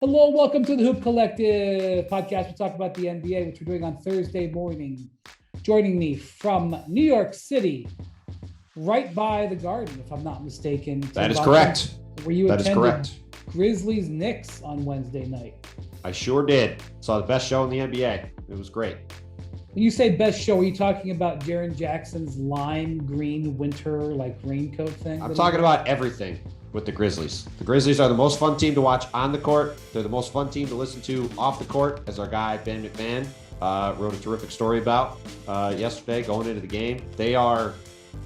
Hello, welcome to the Hoop Collective podcast. We talk about the NBA, which we're doing on Thursday morning. Joining me from New York City, right by the Garden, if I'm not mistaken. That is correct. Where you that attended is correct. Grizzlies Knicks on Wednesday night. I sure did. Saw the best show in the NBA. It was great. When you say best show, are you talking about Jaren Jackson's lime green winter raincoat thing? I'm talking about everything with the Grizzlies. The Grizzlies are the most fun team to watch on the court. They're the most fun team to listen to off the court, as our guy Ben MacMahon wrote a terrific story about yesterday going into the game. They are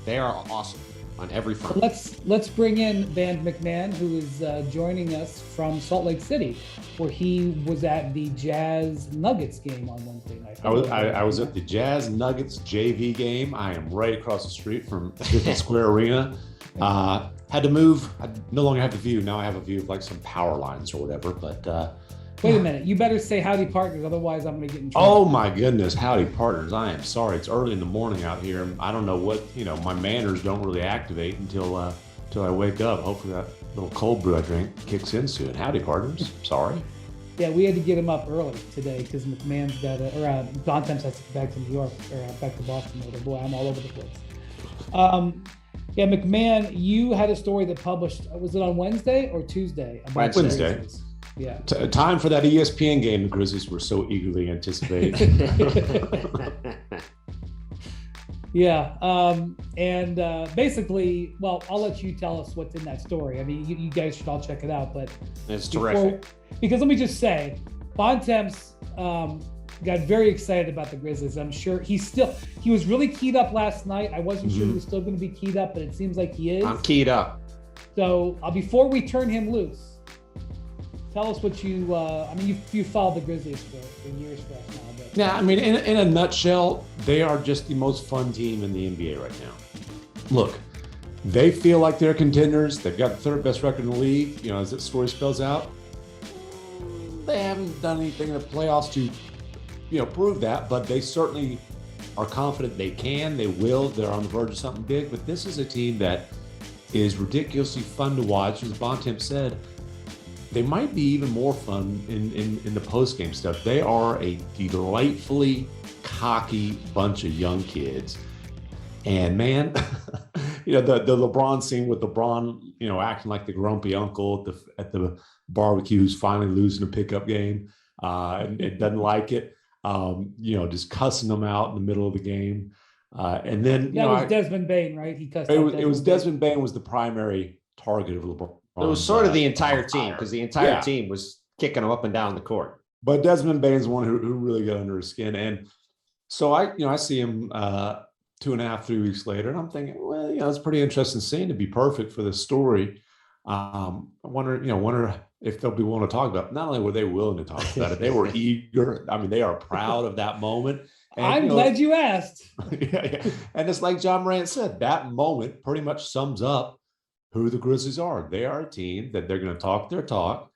awesome on every front. Let's bring in Ben MacMahon, who is joining us from Salt Lake City, where he was at the Jazz Nuggets game on Wednesday night. I was at the Jazz Nuggets JV game. I am right across the street from Fifth Square Arena. Had to move. I no longer have the view. Now I have a view of like some power lines or whatever. But wait a minute. You better say howdy partners. Otherwise, I'm going to get in trouble. Oh my goodness. Howdy partners. I am sorry. It's early in the morning out here. I don't know what, my manners don't really activate until I wake up. Hopefully that little cold brew I drink kicks in soon. Howdy partners. Sorry. Yeah, we had to get him up early today because MacMahon's got Bontemps has to get back to New York or back to Boston. Boy, I'm all over the place. Yeah, MacMahon, you had a story that published, was it on Wednesday or Tuesday? Wednesday. Yeah. Time for that ESPN game the Grizzlies were so eagerly anticipating. Yeah. Basically, well, I'll let you tell us what's in that story. I mean, you guys should all check it out. But it's terrific. Because let me just say, Bontemps got very excited about the Grizzlies. I'm sure he was really keyed up last night. I wasn't sure he was still going to be keyed up, but it seems like he is. I'm keyed up. So before we turn him loose, tell us what you followed the Grizzlies for years for us now. But. Yeah, I mean, in a nutshell, they are just the most fun team in the NBA right now. Look, they feel like they're contenders. They've got the third best record in the league. As that story spells out, they haven't done anything in the playoffs to prove that, but they certainly are confident they can, they will, they're on the verge of something big. But this is a team that is ridiculously fun to watch. As Bontemps said, they might be even more fun in the post-game stuff. They are a delightfully cocky bunch of young kids. And man, the LeBron scene with LeBron, acting like the grumpy uncle at the barbecue who's finally losing a pickup game and it doesn't like it. Just cussing them out in the middle of the game. And then, that was Desmond Bane, right? He cussed it was Desmond Bane was the primary target of LeBron. It was sort of the entire team because the entire team was kicking him up and down the court. But Desmond Bane's the one who really got under his skin. And so I see him 2.5, 3 weeks later, and I'm thinking, well, it's a pretty interesting scene to be perfect for this story. I wonder if they'll be willing to talk about it. Not only were they willing to talk about it, they were eager. I mean, they are proud of that moment. And, I'm glad you asked. Yeah. And it's like Ja Morant said, that moment pretty much sums up who the Grizzlies are. They are a team that they're going to talk their talk.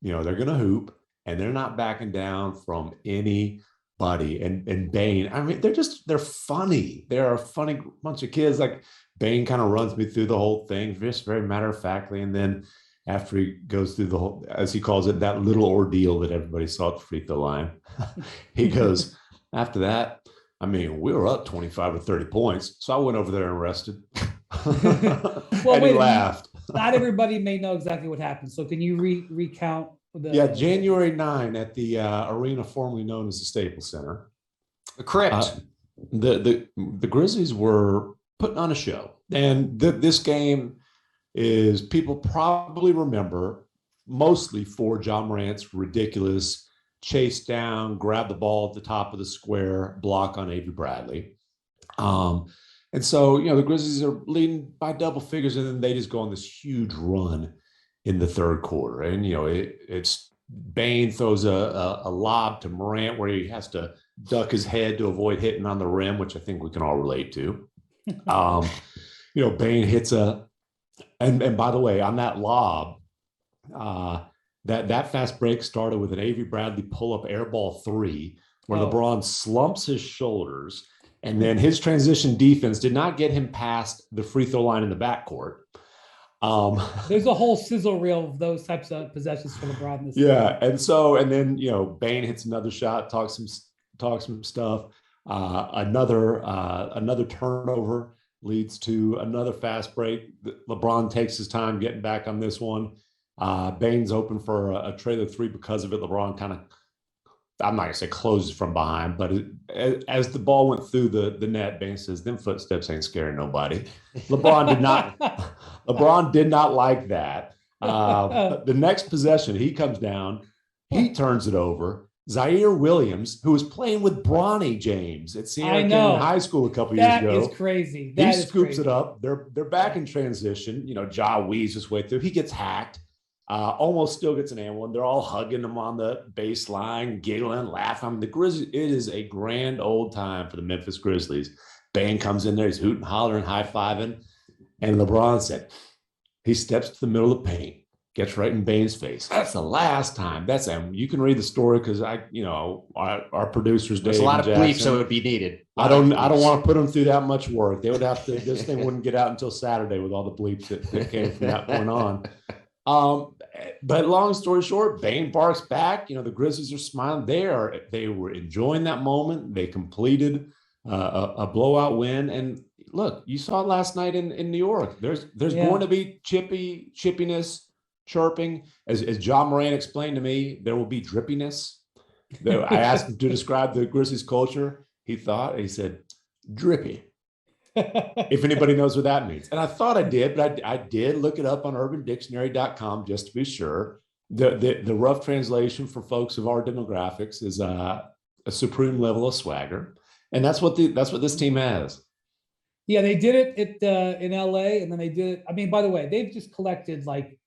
They're going to hoop, and they're not backing down from anybody. And Bane, I mean, they're funny. They're a funny bunch of kids. Like Bane kind of runs me through the whole thing, just very matter-of-factly. And then after he goes through the whole, as he calls it, that little ordeal that everybody saw at the free throw line, he goes, after that, I mean, we were up 25 or 30 points. So I went over there and rested. Well, and he laughed. Not everybody may know exactly what happened. So can you recount? January 9 at the arena formerly known as the Staples Center. The Crypt. The Grizzlies were putting on a show. And this game is, people probably remember, mostly for Ja Morant's ridiculous chase down, grab the ball at the top of the square, block on Avery Bradley. And so, the Grizzlies are leading by double figures, and then they just go on this huge run in the third quarter. And, it's Bane throws a lob to Morant where he has to duck his head to avoid hitting on the rim, which I think we can all relate to. Bane hits and by the way, on that lob, that fast break started with an Avery Bradley pull-up air ball 3 where LeBron slumps his shoulders, and then his transition defense did not get him past the free throw line in the backcourt. There's a whole sizzle reel of those types of possessions for LeBron this Yeah, and then Bane hits another shot, talks some stuff. Another turnover leads to another fast break. LeBron takes his time getting back on this one. Bane's open for a trailer three because of it. LeBron kind of, I'm not gonna say closes from behind, but as the ball went through the net, Bane says, "Them footsteps ain't scaring nobody." LeBron did not. LeBron did not like that. The next possession, he comes down, he turns it over. Zaire Williams, who was playing with Bronny James at Sierra Canyon High School a couple years ago. That is crazy. He scoops it up. They're back in transition. Ja weaves his way through. He gets hacked. Almost still gets an and one. They're all hugging him on the baseline, giggling, laughing. The Grizzlies, it is a grand old time for the Memphis Grizzlies. Bane comes in there, he's hooting, hollering, high-fiving. And LeBron said, he steps to the middle of the paint, gets right in Bane's face. That's the last time. That's him. You can read the story because our producers, there's a lot of bleeps that would be needed. I don't want to put them through that much work. They would have to. This thing wouldn't get out until Saturday with all the bleeps that came from that point on. But long story short, Bane barks back. The Grizzlies are smiling. They were enjoying that moment. They completed a blowout win. And look, you saw it last night in New York. There's going to be chippiness, chirping. As Ja Morant explained to me, there will be drippiness. I asked him to describe the Grizzlies culture. He said, drippy. If anybody knows what that means. And I thought I did, but I did look it up on urbandictionary.com just to be sure. The rough translation for folks of our demographics is a supreme level of swagger. And that's what this team has. Yeah, they did it in LA, and then they did it. I mean, by the way, they've just collected like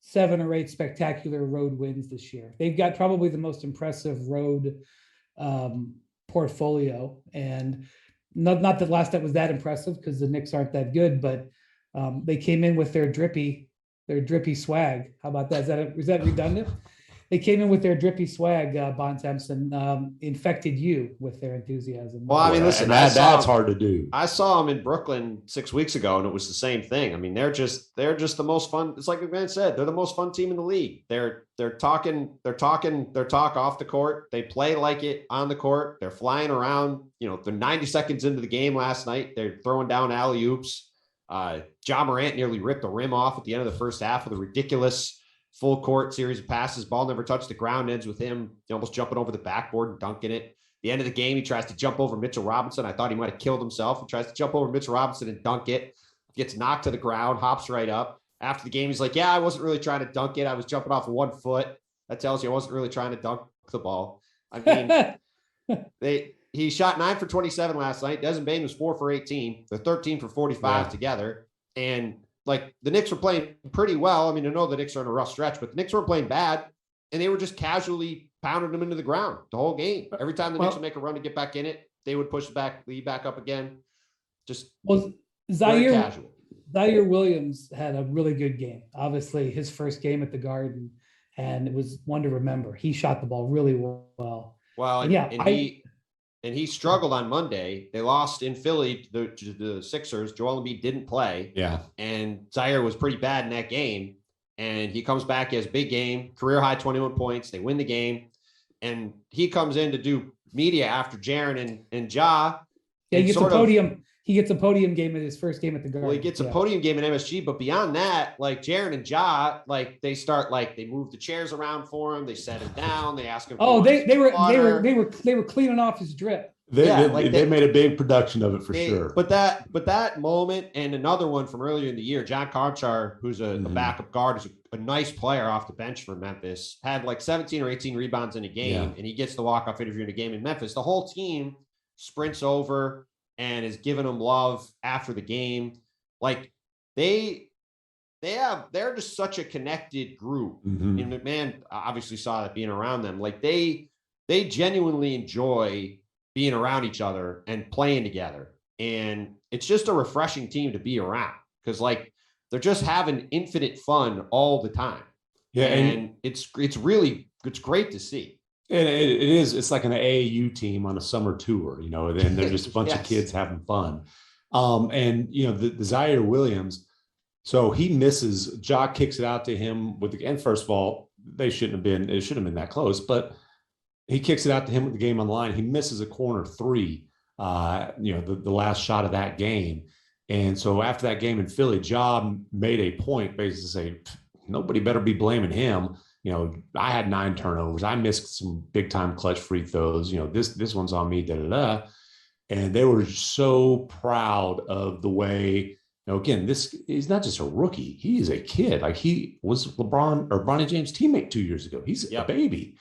7 or 8 spectacular road wins this year. They've got probably the most impressive road portfolio, and not that last night was that impressive because the Knicks aren't that good, but they came in with their drippy swag. How about that? Is that redundant? They came in with their drippy swag, Bontemps, and infected you with their enthusiasm. Well, I mean, listen, that's hard to do. I saw them in Brooklyn 6 weeks ago, and it was the same thing. I mean, they're just the most fun. It's like MacMahon said, they're the most fun team in the league. They're talking their talk off the court. They play like it on the court. They're flying around. They're 90 seconds into the game last night. They're throwing down alley oops. Ja Morant nearly ripped the rim off at the end of the first half with a ridiculous full court series of passes. Ball never touched the ground, ends with him almost jumping over the backboard and dunking it. At the end of the game, he tries to jump over Mitchell Robinson. I thought he might have killed himself. He tries to jump over Mitchell Robinson and dunk it. Gets knocked to the ground, hops right up. After the game, he's like, yeah, I wasn't really trying to dunk it. I was jumping off of 1 foot. That tells you I wasn't really trying to dunk the ball. I mean, he shot 9 for 27 last night. Desmond Bane was 4 for 18. They're 13 for 45 together. And like the Knicks were playing pretty well. I mean, I know the Knicks are in a rough stretch, but the Knicks weren't playing bad, and they were just casually pounding them into the ground the whole game. Every time the Knicks would make a run to get back in it, they would push back, lead back up again. Zaire Williams had a really good game. Obviously, his first game at the Garden, and it was one to remember. He shot the ball really well. Well, and he struggled on Monday. They lost in Philly to the Sixers. Joel Embiid didn't play. Yeah. And Zaire was pretty bad in that game. And he comes back, he has a big game, career high 21 points. They win the game. And he comes in to do media after Jaren and Ja. Yeah, he gets a podium. He gets a podium game in his first game at the Garden. Well, he gets a podium game in MSG, but beyond that, like Jaren and Ja, like they move the chairs around for him, they set him down, they ask him. Oh, they were cleaning off his drip. They made a big production of it for sure. But that moment and another one from earlier in the year, John Conchar, who's a backup guard, is a nice player off the bench for Memphis, had like 17 or 18 rebounds in a game, and he gets the walk-off interview in a game in Memphis. The whole team sprints over and is giving him love after the game. Like they're just such a connected group. Mm-hmm. And MacMahon obviously saw that being around them. Like they genuinely enjoy being around each other and playing together. And it's just a refreshing team to be around because like they're just having infinite fun all the time. Yeah. And it's great to see. And it's like an AAU team on a summer tour, and they're just a bunch of kids having fun. And the Zaire Williams, So he misses. Ja kicks it out to him with the. And first of all, they shouldn't have been. It shouldn't have been that close. But he kicks it out to him with the game on the line. He misses a corner three. The last shot of that game. And so after that game in Philly, Ja made a point basically saying nobody better be blaming him. I had 9 turnovers. I missed some big time clutch free throws. This one's on me. Da da da. And they were so proud of the way. Again, this is not just a rookie. He is a kid. Like he was Bronny James' teammate 2 years ago. He's a baby.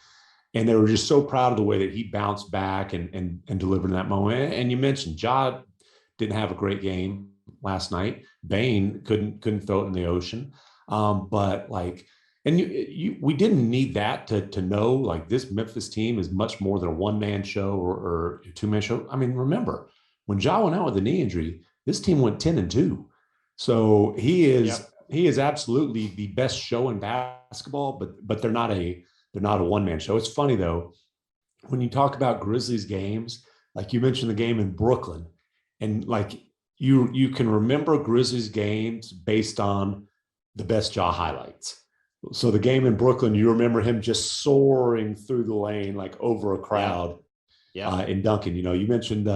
And they were just so proud of the way that he bounced back and delivered in that moment. And you mentioned Ja didn't have a great game last night. Bane couldn't throw it in the ocean. We didn't need that to know like this Memphis team is much more than a one-man show or a two-man show. I mean, remember when Ja went out with a knee injury, this team went 10-2. So he is absolutely the best show in basketball, but they're not a one-man show. It's funny though, when you talk about Grizzlies games, like you mentioned the game in Brooklyn, and like you can remember Grizzlies games based on the best Ja highlights. So the game in Brooklyn, you remember him just soaring through the lane, like over a crowd in Duncan. You mentioned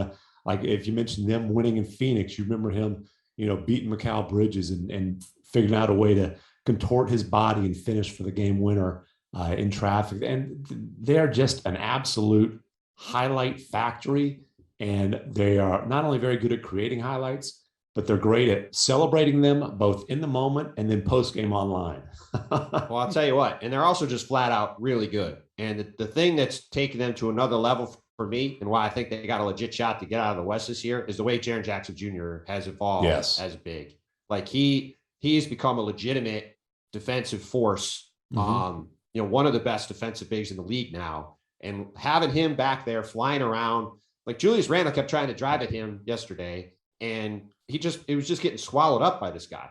if you mentioned them winning in Phoenix, you remember him, beating Mikal Bridges and figuring out a way to contort his body and finish for the game winner in traffic. And they're just an absolute highlight factory. And they are not only very good at creating highlights, but they're great at celebrating them both in the moment and then post-game online. Well, I'll tell you what, and they're also just flat out really good. And the thing that's taken them to another level for me and why I think they got a legit shot to get out of the West this year is the way Jaren Jackson Jr. has evolved as big. Like he's become a legitimate defensive force. Mm-hmm. One of the best defensive bigs in the league now. And having him back there flying around, like Julius Randle kept trying to drive at him yesterday, and it was just getting swallowed up by this guy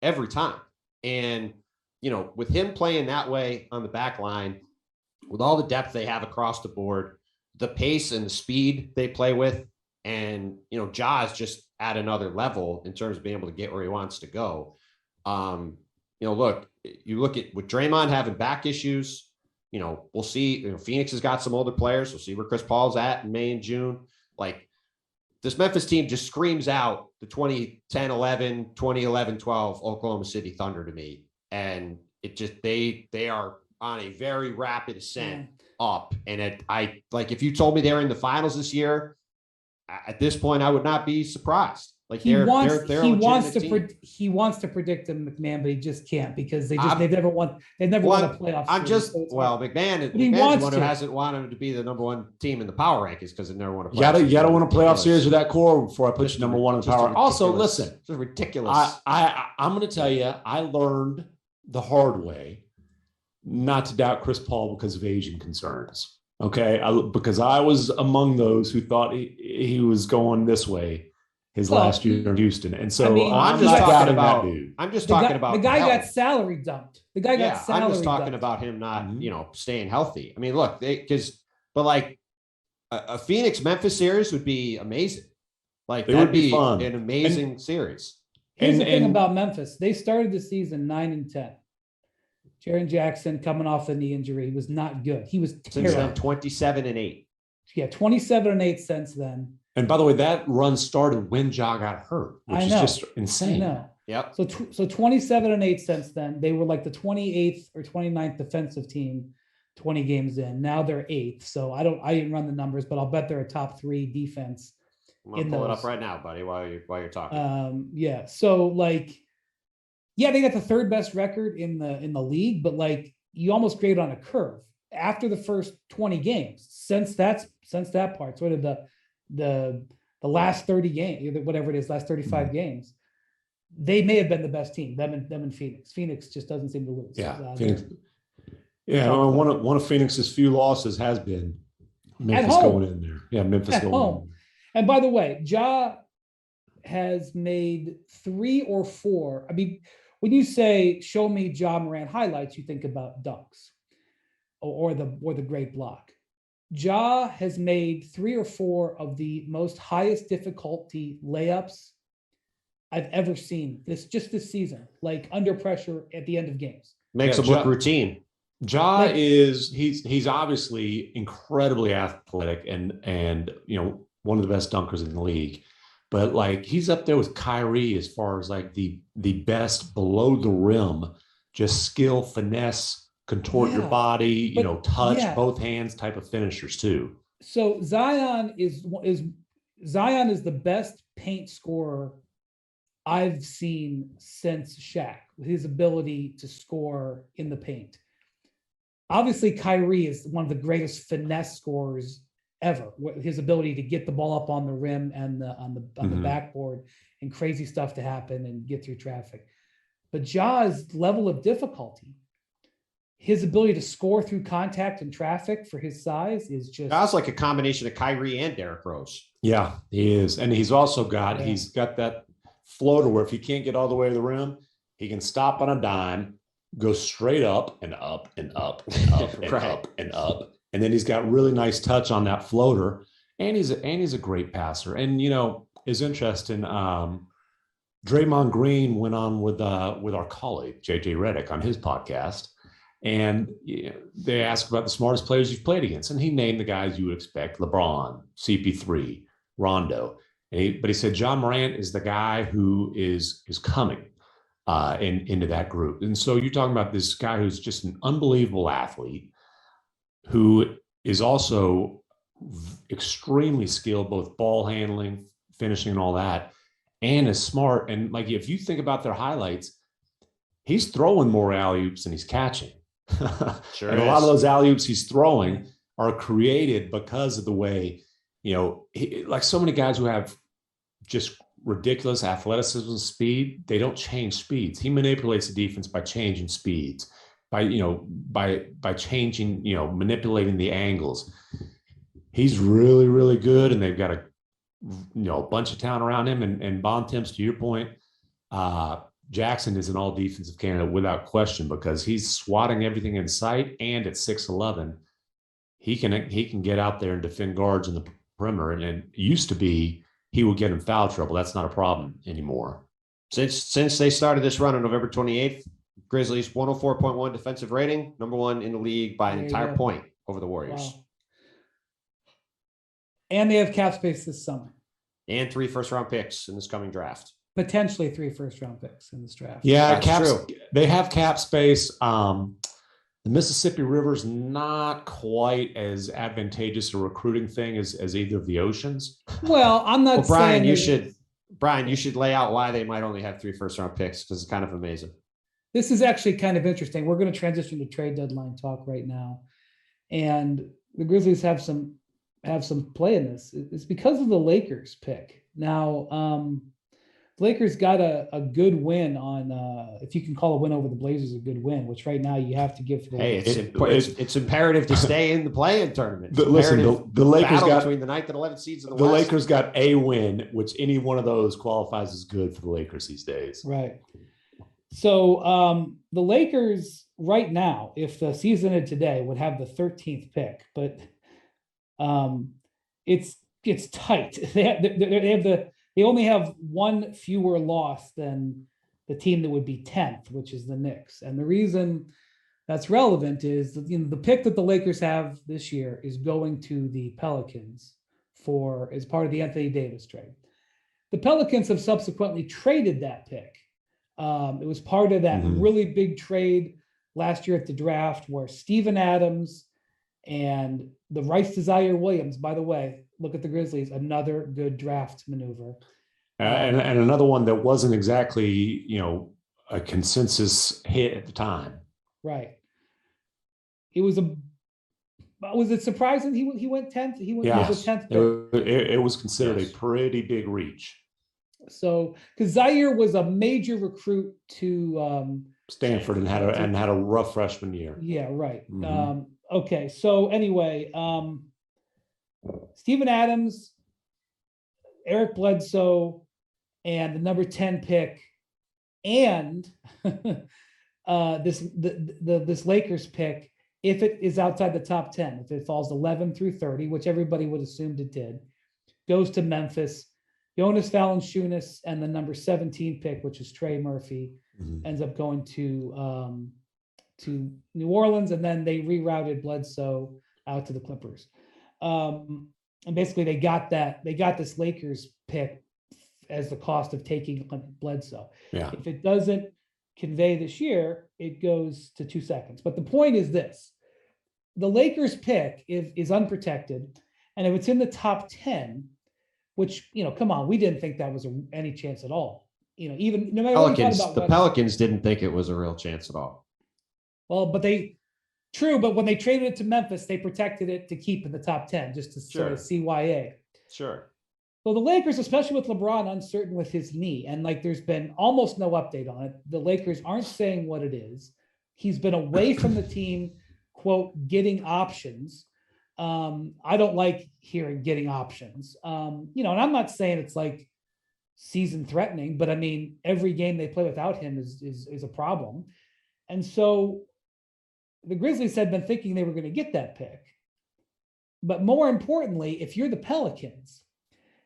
every time. And, with him playing that way on the back line, with all the depth they have across the board, the pace and the speed they play with, and, Ja is just at another level in terms of being able to get where he wants to go. Look, you look at with Draymond having back issues, we'll see, Phoenix has got some older players. We'll see where Chris Paul's at in May and June. Like, this Memphis team just screams out the 2010-11, 2011-12 Oklahoma City Thunder to me. And it just, they are on a very rapid ascent up. And if you told me they're in the finals this year, at this point, I would not be surprised. Like he wants to predict the MacMahon, but he just can't because they've never won a playoff series. MacMahon's the one who hasn't wanted to be the number one team in the power rankings because they never won a playoff series. You got to win a playoff series with that core before I put you number one in the power. Also, listen, it's ridiculous. I'm going to tell you, I learned the hard way not to doubt Chris Paul because of Asian concerns. Okay, because I was among those who thought he was going this way last year in Houston. And so I'm just talking about the guy got salary dumped. I'm just talking about him not, staying healthy. I mean, look, a Phoenix Memphis series would be amazing. Like that would be fun. An amazing series. Here's the thing about Memphis. They started the season 9-10. Jaren Jackson coming off the knee injury was not good. He was terrible. Since then, 27-8. Yeah, 27-8 since then. And by the way, that run started when Ja got hurt, which is just insane. I know. Yep. So 27-8 since then. They were like the 28th or 29th defensive team 20 games in. Now they're 8th. So I didn't run the numbers, but I'll bet they're a top 3 defense. I'm gonna pull it up right now, buddy, while you're talking. Yeah. So they got the 3rd best record in the league, but you almost grade on a curve after the first 20 games since that part, sort of the last 30 games, whatever it is, last 35 games, they may have been the best team, them and Phoenix. Phoenix just doesn't seem to lose. Phoenix. One of Phoenix's few losses has been Memphis going in there. Yeah, Memphis at going home. in. And by the way, Ja has made 3 or 4. I mean, when you say show me Ja Morant highlights, you think about dunks or the great block. Ja has made 3 or 4 of the most highest difficulty layups I've ever seen this season, like under pressure at the end of games. Makes him look routine. Ja he's obviously incredibly athletic and one of the best dunkers in the league. But like he's up there with Kyrie as far as like the best below the rim, just skill, finesse, contort your body, touch both hands type of finishers too. So Zion is the best paint scorer I've seen since Shaq, with his ability to score in the paint. Obviously, Kyrie is one of the greatest finesse scorers ever. His ability to get the ball up on the rim and on the backboard and crazy stuff to happen and get through traffic. But Ja's level of difficulty, his ability to score through contact and traffic for his size is just. Ja's like a combination of Kyrie and Derrick Rose. Yeah, he is, and he's also got he's got that floater where if he can't get all the way to the rim, he can stop on a dime, go straight up and up and up and up and up and up. And then he's got really nice touch on that floater. And he's a great passer. And it's interesting. Draymond Green went on with our colleague, JJ Redick, on his podcast. And they asked about the smartest players you've played against. And he named the guys you would expect: LeBron, CP3, Rondo. But he said Ja Morant is the guy who is coming into that group. And so you're talking about this guy who's just an unbelievable athlete, who is also extremely skilled, both ball handling, finishing, and all that, and is smart. And like, if you think about their highlights, he's throwing more alley-oops than he's catching. Sure. And a lot of those alley-oops he's throwing are created because of the way, like so many guys who have just ridiculous athleticism and speed, they don't change speeds. He manipulates the defense by changing speeds, by changing, manipulating the angles. He's really, really good, and they've got a bunch of talent around him. And Bontemps, to your point, Jackson is an all defensive candidate without question, because he's swatting everything in sight, and at 6'11", he can get out there and defend guards in the perimeter. And it used to be he would get in foul trouble. That's not a problem anymore. Since they started this run on November 28th, Grizzlies 104.1 defensive rating, number one in the league by an entire point over the Warriors. Wow. And they have cap space this summer. And 3 first-round picks in this coming draft. Potentially 3 first-round picks in this draft. Yeah, true. They have cap space. The Mississippi River's not quite as advantageous a recruiting thing as either of the oceans. Well, I'm not Brian, saying Brian, you should lay out why they might only have 3 first-round picks, because it's kind of amazing. This is actually kind of interesting. We're going to transition to trade deadline talk right now. And the Grizzlies have some play in this. It's because of the Lakers pick. Now, the Lakers got a good win on, if you can call a win over the Blazers a good win, which right now you have to give to the it's imperative to stay in the play-in tournament. The Lakers got between the 9th and 11th seeds in the West. West. Lakers got a win, which any one of those qualifies as good for the Lakers these days. Right. So the Lakers right now, if the season ended today, would have the 13th pick, but it's tight. They only have one fewer loss than the team that would be 10th, which is the Knicks. And the reason that's relevant is that, the pick that the Lakers have this year is going to the Pelicans as part of the Anthony Davis trade. The Pelicans have subsequently traded that pick. It was part of that really big trade last year at the draft where Steven Adams and the Rice to Zaire Williams, by the way, look at the Grizzlies, another good draft maneuver. And another one that wasn't exactly, a consensus hit at the time. Right. Was it surprising he went 10th? He was the 10th pick. It was considered a pretty big reach. So, because Zaire was a major recruit to Stanford and had a rough freshman year. Yeah, right. Okay, so anyway, Steven Adams, Eric Bledsoe, and the number 10 pick, and this Lakers pick, if it is outside the top 10, if it falls 11 through 30, which everybody would assume it did, goes to Memphis, Jonas Valanciunas and the number 17 pick, which is Trey Murphy, ends up going to New Orleans, and then they rerouted Bledsoe out to the Clippers. And basically they got this Lakers pick as the cost of taking Bledsoe. Yeah. If it doesn't convey this year, it goes to 2 seconds. But the point is this: the Lakers pick is unprotected, and if it's in the top 10, which, come on, we didn't think that was any chance at all. Even no matter what you thought about the Pelicans didn't think it was a real chance at all. Well, but when they traded it to Memphis, they protected it to keep in the top 10, just to sort of CYA. Sure. So the Lakers, especially with LeBron uncertain with his knee, and there's been almost no update on it. The Lakers aren't saying what it is. He's been away from the team, quote, getting options. I don't like hearing getting options. And I'm not saying it's like season threatening, but I mean, every game they play without him is a problem. And so the Grizzlies had been thinking they were going to get that pick. But more importantly, if you're the Pelicans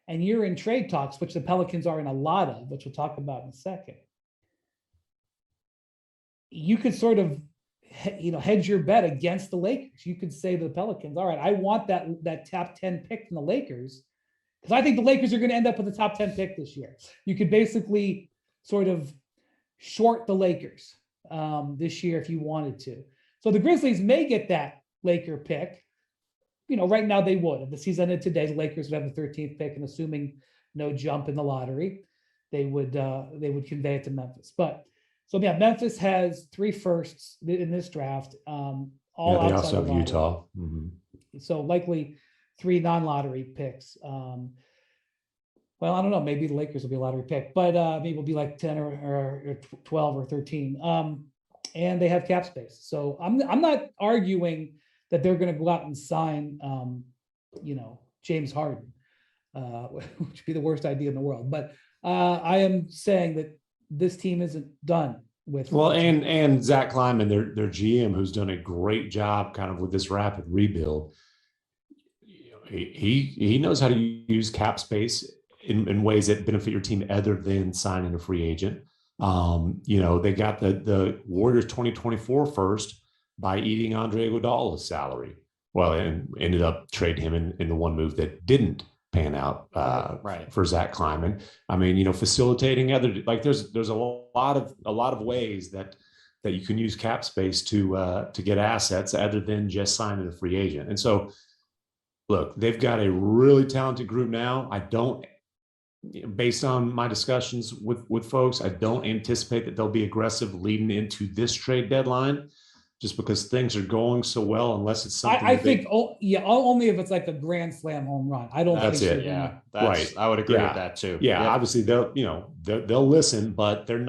and you're in trade talks, which the Pelicans are in a lot of, which we'll talk about in a second, you could sort of, hedge your bet against the Lakers. You could say to the Pelicans, all right, I want that top 10 pick from the Lakers, because I think the Lakers are going to end up with a top 10 pick this year. You could basically sort of short the Lakers this year if you wanted to. So the Grizzlies may get that Laker pick. Right now they would. If the season ended today, the Lakers would have the 13th pick, and assuming no jump in the lottery, they would convey it to Memphis. But so yeah, Memphis has 3 firsts in this draft. All they outside also the have Utah. So likely 3 non-lottery picks. Well, I don't know. Maybe the Lakers will be a lottery pick, but maybe it'll be like 10 or 12 or 13. And they have cap space. So I'm not arguing that they're going to go out and sign, James Harden, which would be the worst idea in the world. But I am saying that this team isn't done with. Well, and Zach Kleiman, their GM, who's done a great job kind of with this rapid rebuild. He knows how to use cap space in ways that benefit your team other than signing a free agent. They got the Warriors 2024 first by eating Andre Iguodala's salary. Well, and ended up trading him in the one move that didn't pan out for Zach Kleiman. I mean, facilitating there's a lot of ways that you can use cap space to get assets other than just signing a free agent. And so, look, they've got a really talented group now. Based on my discussions with folks, I don't anticipate that they'll be aggressive leading into this trade deadline, just because things are going so well, unless it's something. I think only if it's like a grand slam home run. I don't. That's think it. Yeah, right. I would agree with that too. Yeah, obviously they'll listen, but they're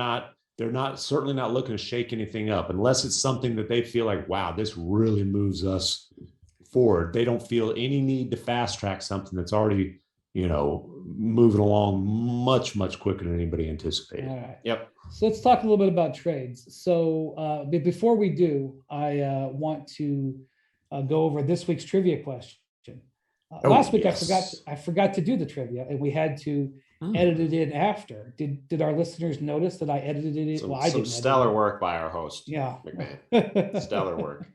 certainly not looking to shake anything up unless it's something that they feel like, wow, this really moves us forward. They don't feel any need to fast track something that's already, moving along much, much quicker than anybody anticipated. All right. Yep. So let's talk a little bit about trades. So before we do, I want to go over this week's trivia question. Last week, yes. I forgot to do the trivia, and we had to edit it in after. Did our listeners notice that I edited it in? I did. Stellar work by our host. Yeah. MacMahon. Stellar work.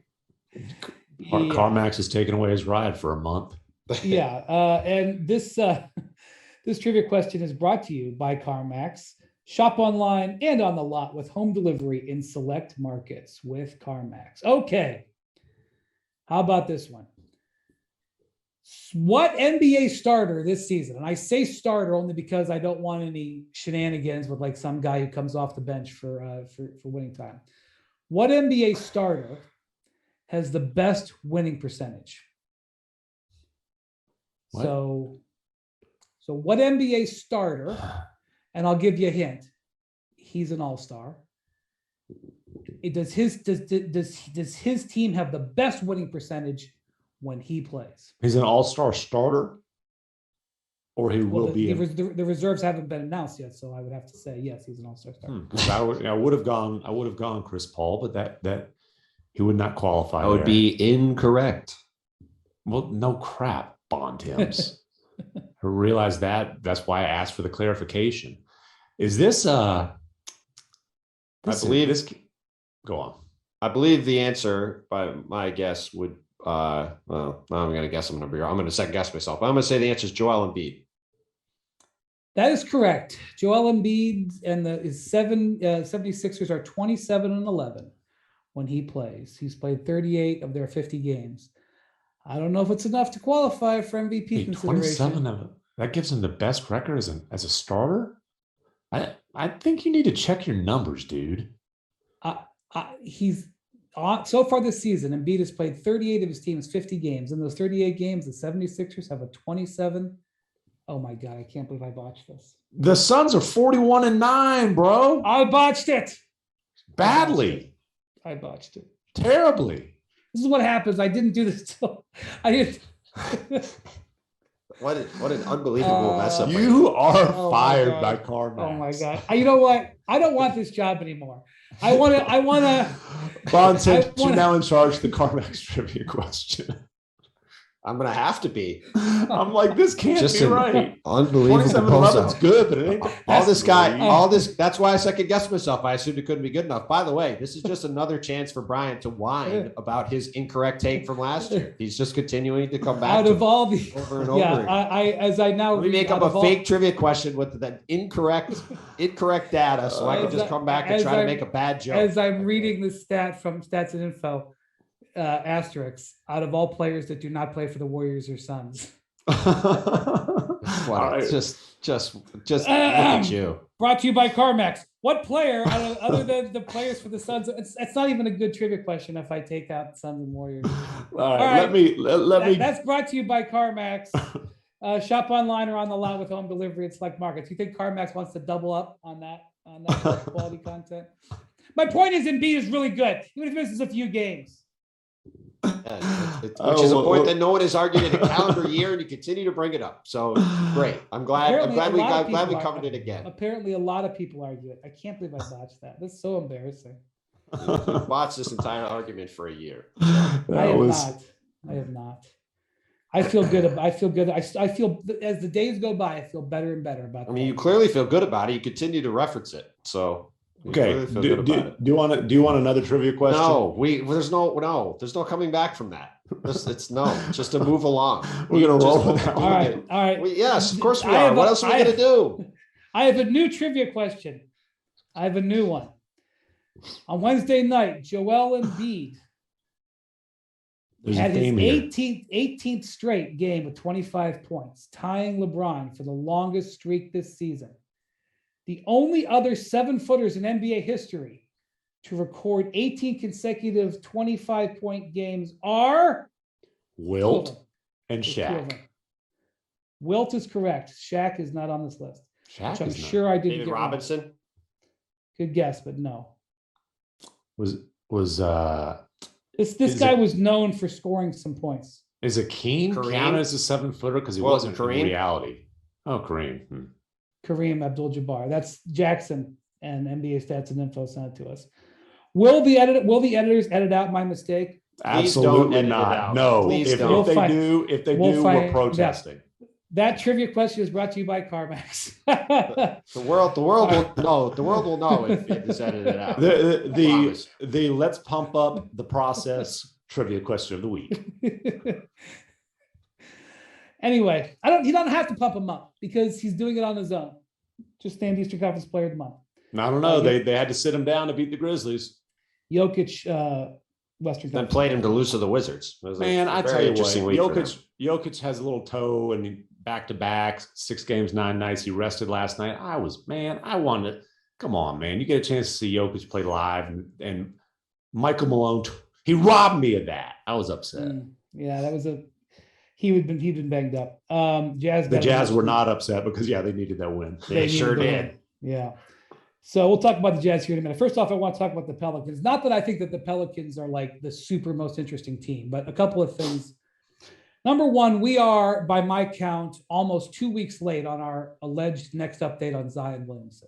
CarMax has taken away his ride for a month. Yeah. And this trivia question is brought to you by CarMax. Shop online and on the lot with home delivery in select markets with CarMax. Okay. How about this one? What NBA starter this season, and I say starter only because I don't want any shenanigans with like some guy who comes off the bench for winning time. What NBA starter has the best winning percentage? What? So what NBA starter, and I'll give you a hint, he's an all-star. Does his team have the best winning percentage when he plays? He's an all-star starter, or he will be. The reserves haven't been announced yet, so I would have to say yes, he's an all-star starter. I would have gone Chris Paul, but that he would not qualify. I would be incorrect. Well, no crap, Bontemps. I realized that. That's why I asked for the clarification. Is this I believe this. Go on. I believe the answer by my guess would. Well, I'm going to guess. I'm going to second guess myself. I'm going to say the answer is Joel Embiid. That is correct. Joel Embiid and the 76ers are 27-11 when he plays. He's played 38 of their 50 games. I don't know if it's enough to qualify for MVP consideration. 27 of it. That gives him the best record as a starter. I think you need to check your numbers, dude. He's so far this season, Embiid has played 38 of his team's 50 games. In those 38 games, the 76ers have a 27. Oh my God, I can't believe I botched this. The Suns are 41-9, bro. I botched it. Badly. I botched it. Terribly. This is what happens. I didn't do this till I didn't. What an unbelievable mess up. You are fired by Carmax. Oh my God. You know what? I don't want this job anymore. I want to. Bontemps, you're now in charge of the Carmax trivia question. I'm going to have to be. I'm like, this can't be right. Unbelievable. 27-11's good, but it ain't all this guy, all this. That's why I second guessed myself. I assumed it couldn't be good enough. By the way, this is just another chance for Brian to whine about his incorrect take from last year. He's just continuing to come back out of all the over and over. Yeah, let me make up a fake trivia question with that incorrect data, so I can just come back and try to make a bad joke. As I'm reading the stat from Stats and Info. Asterisks out of all players that do not play for the Warriors or Suns. Wow, just look at you. Brought to you by CarMax. What player, other than the players for the Suns? It's not even a good trivia question if I take out Suns and Warriors. All right. Let me. That's brought to you by CarMax. Shop online or on the lot with home delivery and select markets. You think CarMax wants to double up on that quality content? My point is, Embiid is really good, even if he misses a few games. Which is a point that no one has argued in a calendar year, and you continue to bring it up. So great. I'm glad we covered it again. Apparently, a lot of people argue it. I can't believe I botched that. That's so embarrassing. You've watched this entire argument for a year. I have not. I feel good. I feel as the days go by, I feel better and better about it. I mean, you clearly feel good about it. You continue to reference it. So okay. Do you want another trivia question? No, there's no coming back from that. It's just to move along. We're gonna roll with that. All right. Yes, of course we are. What else are we gonna do? I have a new trivia question. I have a new one. On Wednesday night, Joel Embiid had his 18th straight game with 25 points, tying LeBron for the longest streak this season. The only other 7-footers in NBA history to record 18 consecutive 25-point games are Wilt and Shaq. Wilt is correct. Shaq is not on this list. Shaq I'm sure I didn't. David Robinson. Wrong. Good guess, but no. Was this guy was known for scoring some points. Is Akeem counted as a 7-footer because he wasn't Kareem? In reality? Oh, Kareem. Kareem Abdul-Jabbar. That's Jackson and NBA Stats and Info sent it to us. Will the editors edit out my mistake? Absolutely not. No. If they do, we're protesting. That trivia question is brought to you by CarMax. The world will know. The world will know if it's edited out. The let's pump up the process trivia question of the week. Anyway, he doesn't have to pump him up because he's doing it on his own. Just named Eastern Conference Player of the Month. I don't know. They had to sit him down to beat the Grizzlies. Jokic, Western Conference. Then played him to lose to the Wizards. Man, I tell you what, Jokic has a little toe and back-to-back, 6 games, 9 nights. He rested last night. I wanted it. Come on, man. You get a chance to see Jokic play live, and Michael Malone, he robbed me of that. I was upset. Yeah, that was he'd been banged up. The Jazz were not upset because they needed that win. They sure did. Yeah. So we'll talk about the Jazz here in a minute. First off, I want to talk about the Pelicans. Not that I think that the Pelicans are like the super most interesting team, but a couple of things. Number one, we are, by my count, almost 2 weeks late on our alleged next update on Zion Williamson.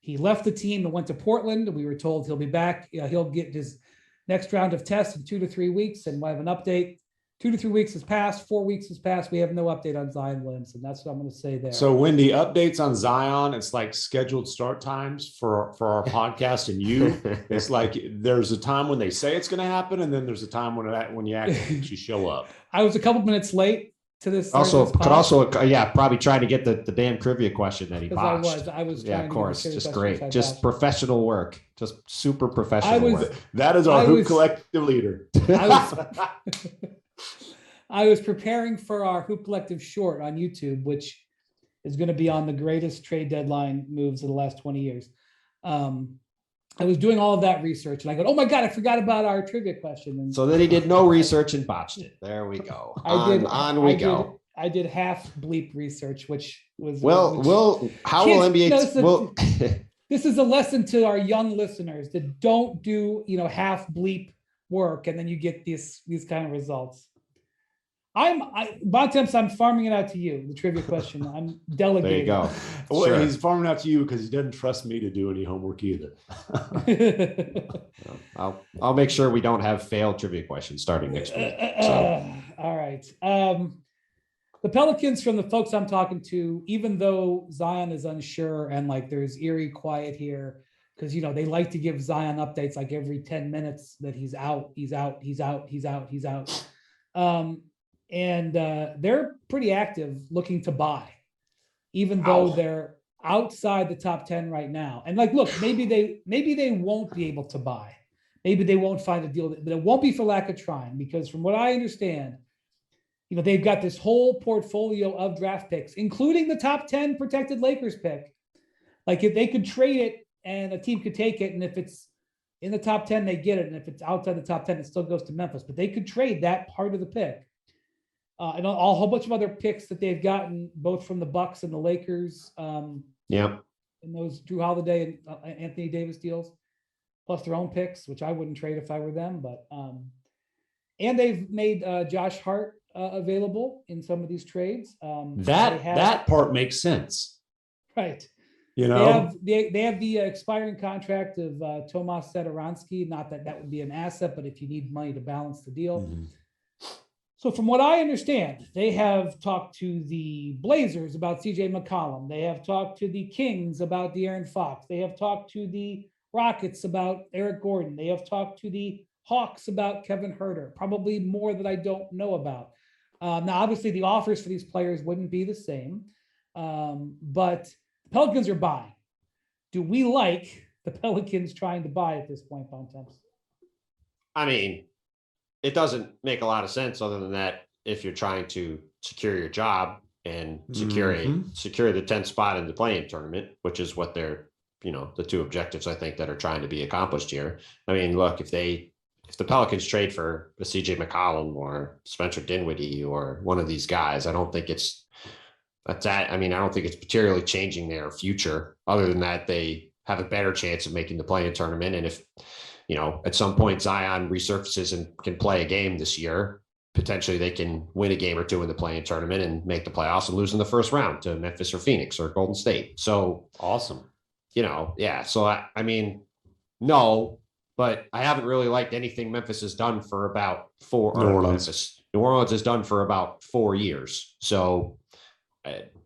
He left the team and went to Portland. We were told he'll be back. He'll get his next round of tests in 2 to 3 weeks, and we'll have an update. 2 to 3 weeks has passed. 4 weeks has passed. We have no update on Zion Williamson. That's what I'm going to say there. So Wendy, updates on Zion, it's like scheduled start times for our podcast and you. It's like there's a time when they say it's going to happen, and then there's a time when you actually show up. I was a couple minutes late to this. Probably trying to get the damn trivia question that he botched. I was yeah, of course, just great, just professional work, just super professional work. That is our Hoop Collective leader. I was preparing for our Hoop Collective short on YouTube, which is going to be on the greatest trade deadline moves of the last 20 years. I was doing all of that research, and I go, "Oh my God, I forgot about our trivia question." And so then he did no research and botched it. There we go. I did half bleep research, which was how will NBA? This is a lesson to our young listeners that don't do half bleep work, and then you get these kind of results. Bontemps, I'm farming it out to you, the trivia question. I'm delegating. There you go. Well, sure. He's farming out to you because he doesn't trust me to do any homework either. I'll make sure we don't have failed trivia questions starting next week. All right. The Pelicans, from the folks I'm talking to, even though Zion is unsure and like there's eerie quiet here, because they like to give Zion updates like every 10 minutes that he's out. And they're pretty active looking to buy, even though they're outside the top 10 right now. And look, maybe they won't be able to buy. Maybe they won't find a deal, but it won't be for lack of trying, because from what I understand, they've got this whole portfolio of draft picks, including the top 10 protected Lakers pick. Like if they could trade it and a team could take it, and if it's in the top 10, they get it. And if it's outside the top 10, it still goes to Memphis, but they could trade that part of the pick. And a whole bunch of other picks that they've gotten, both from the Bucks and the Lakers. And those Drew Holiday and Anthony Davis deals, plus their own picks, which I wouldn't trade if I were them. But and they've made Josh Hart available in some of these trades. That part makes sense, right? They have the expiring contract of Tomas Satoransky. Not that would be an asset, but if you need money to balance the deal. Mm-hmm. So from what I understand, they have talked to the Blazers about CJ McCollum. They have talked to the Kings about De'Aaron Fox. They have talked to the Rockets about Eric Gordon. They have talked to the Hawks about Kevin Huerter, probably more that I don't know about. Now, obviously, the offers for these players wouldn't be the same, but the Pelicans are buying. Do we like the Pelicans trying to buy at this point, Bontemps? I mean, it doesn't make a lot of sense other than that if you're trying to secure your job and secure the 10th spot in the play-in tournament, which is what they're, the two objectives I think that are trying to be accomplished here. I mean, look, if the Pelicans trade for a CJ McCollum or Spencer Dinwiddie or one of these guys, I don't think it's materially changing their future, other than that they have a better chance of making the play-in tournament. And if, at some point Zion resurfaces and can play a game this year, potentially they can win a game or two in the play-in tournament and make the playoffs and lose in the first round to Memphis or Phoenix or Golden State. So awesome. So no, but I haven't really liked anything Memphis has done for about New Orleans has done for about 4 years. So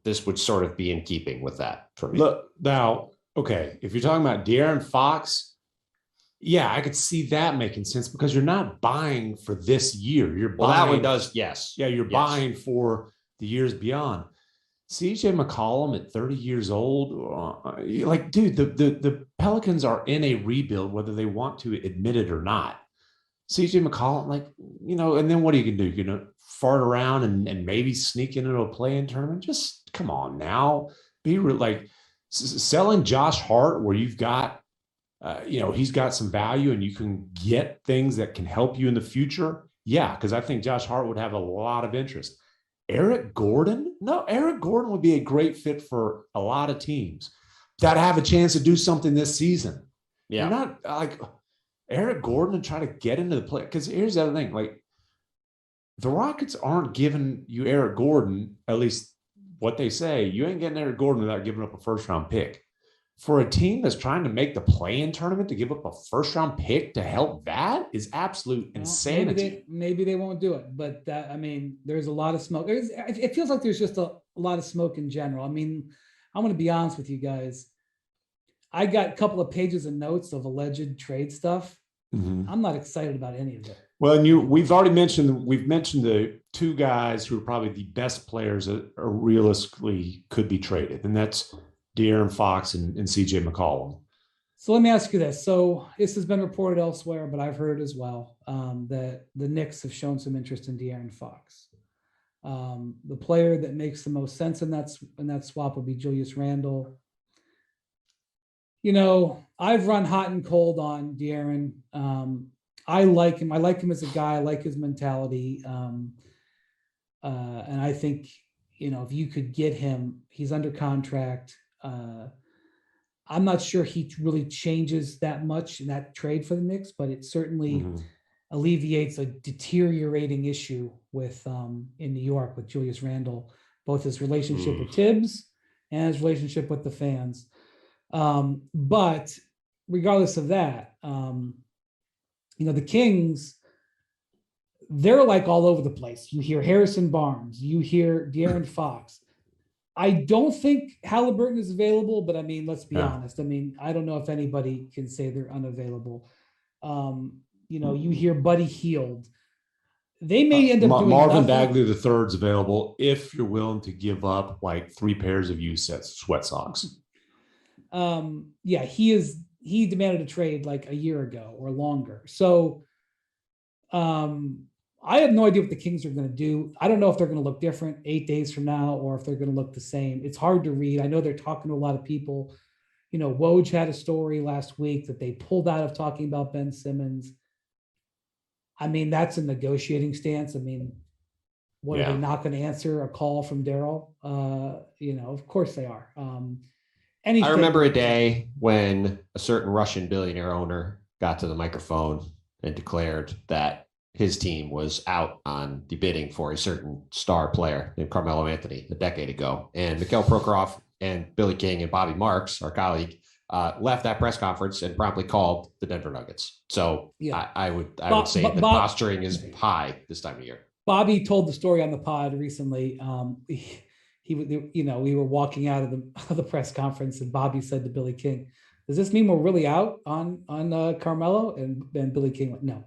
this would sort of be in keeping with that for me. Look, now, okay, if you're talking about De'Aaron Fox, yeah, I could see that making sense because you're not buying for this year. You're buying. Well, that one does, yes. Yeah, you're buying for the years beyond. CJ McCollum at 30 years old, dude, the Pelicans are in a rebuild, whether they want to admit it or not. CJ McCollum, and then what are you going to do? Fart around and maybe sneak into a play-in tournament? Just come on now. Be real, selling Josh Hart where you've got, he's got some value and you can get things that can help you in the future. Yeah, because I think Josh Hart would have a lot of interest. Eric Gordon? No, Eric Gordon would be a great fit for a lot of teams that have a chance to do something this season. Yeah. You're not like Eric Gordon and try to get into the play. Because here's the other thing. The Rockets aren't giving you Eric Gordon, at least what they say. You ain't getting Eric Gordon without giving up a first-round pick. for a team that's trying to make the play-in tournament to give up a first-round pick to help that is absolute insanity. Maybe they won't do it, but I mean, there's a lot of smoke. It feels like there's just a lot of smoke in general. I mean, I'm going to be honest with you guys. I got a couple of pages of notes of alleged trade stuff. Mm-hmm. I'm not excited about any of it. Well, and we've mentioned the two guys who are probably the best players that are realistically could be traded, and that's De'Aaron Fox and CJ McCollum. So let me ask you this. So this has been reported elsewhere, but I've heard as well that the Knicks have shown some interest in De'Aaron Fox. The player that makes the most sense in that swap would be Julius Randle. You know, I've run hot and cold on De'Aaron. I like him. I like him as a guy. I like his mentality. And I think, you know, if you could get him, he's under contract. I'm not sure he really changes that much in that trade for the Knicks, but it certainly alleviates a deteriorating issue with in New York with Julius Randle, both his relationship with Tibbs and his relationship with the fans. But regardless of that, you know, the Kings, they're like all over the place. You hear Harrison Barnes, you hear De'Aaron Fox. I don't think Halliburton is available, but I mean, let's be honest. I mean, I don't know if anybody can say they're unavailable. You know, you hear Buddy Hield. They may end up doing Marvin nothing. Bagley III is available if you're willing to give up like 3 pairs of used sweat socks. Yeah, he demanded a trade like a year ago or longer. So I have no idea what the Kings are going to do. I don't know if they're going to look different 8 days from now or if they're going to look the same. It's hard to read. I know they're talking to a lot of people. You know, Woj had a story last week that they pulled out of talking about Ben Simmons. I mean, that's a negotiating stance. I mean, are they not going to answer a call from Daryl? You know, of course they are. I remember a day when a certain Russian billionaire owner got to the microphone and declared that his team was out on the bidding for a certain star player named Carmelo Anthony a decade ago. And Mikhail Prokhorov and Billy King and Bobby Marks, our colleague, left that press conference and promptly called the Denver Nuggets. So I would say the posturing is high this time of year. Bobby told the story on the pod recently. You know, we were walking out of the press conference, and Bobby said to Billy King, "Does this mean we're really out on Carmelo?" And then Billy King went, "No."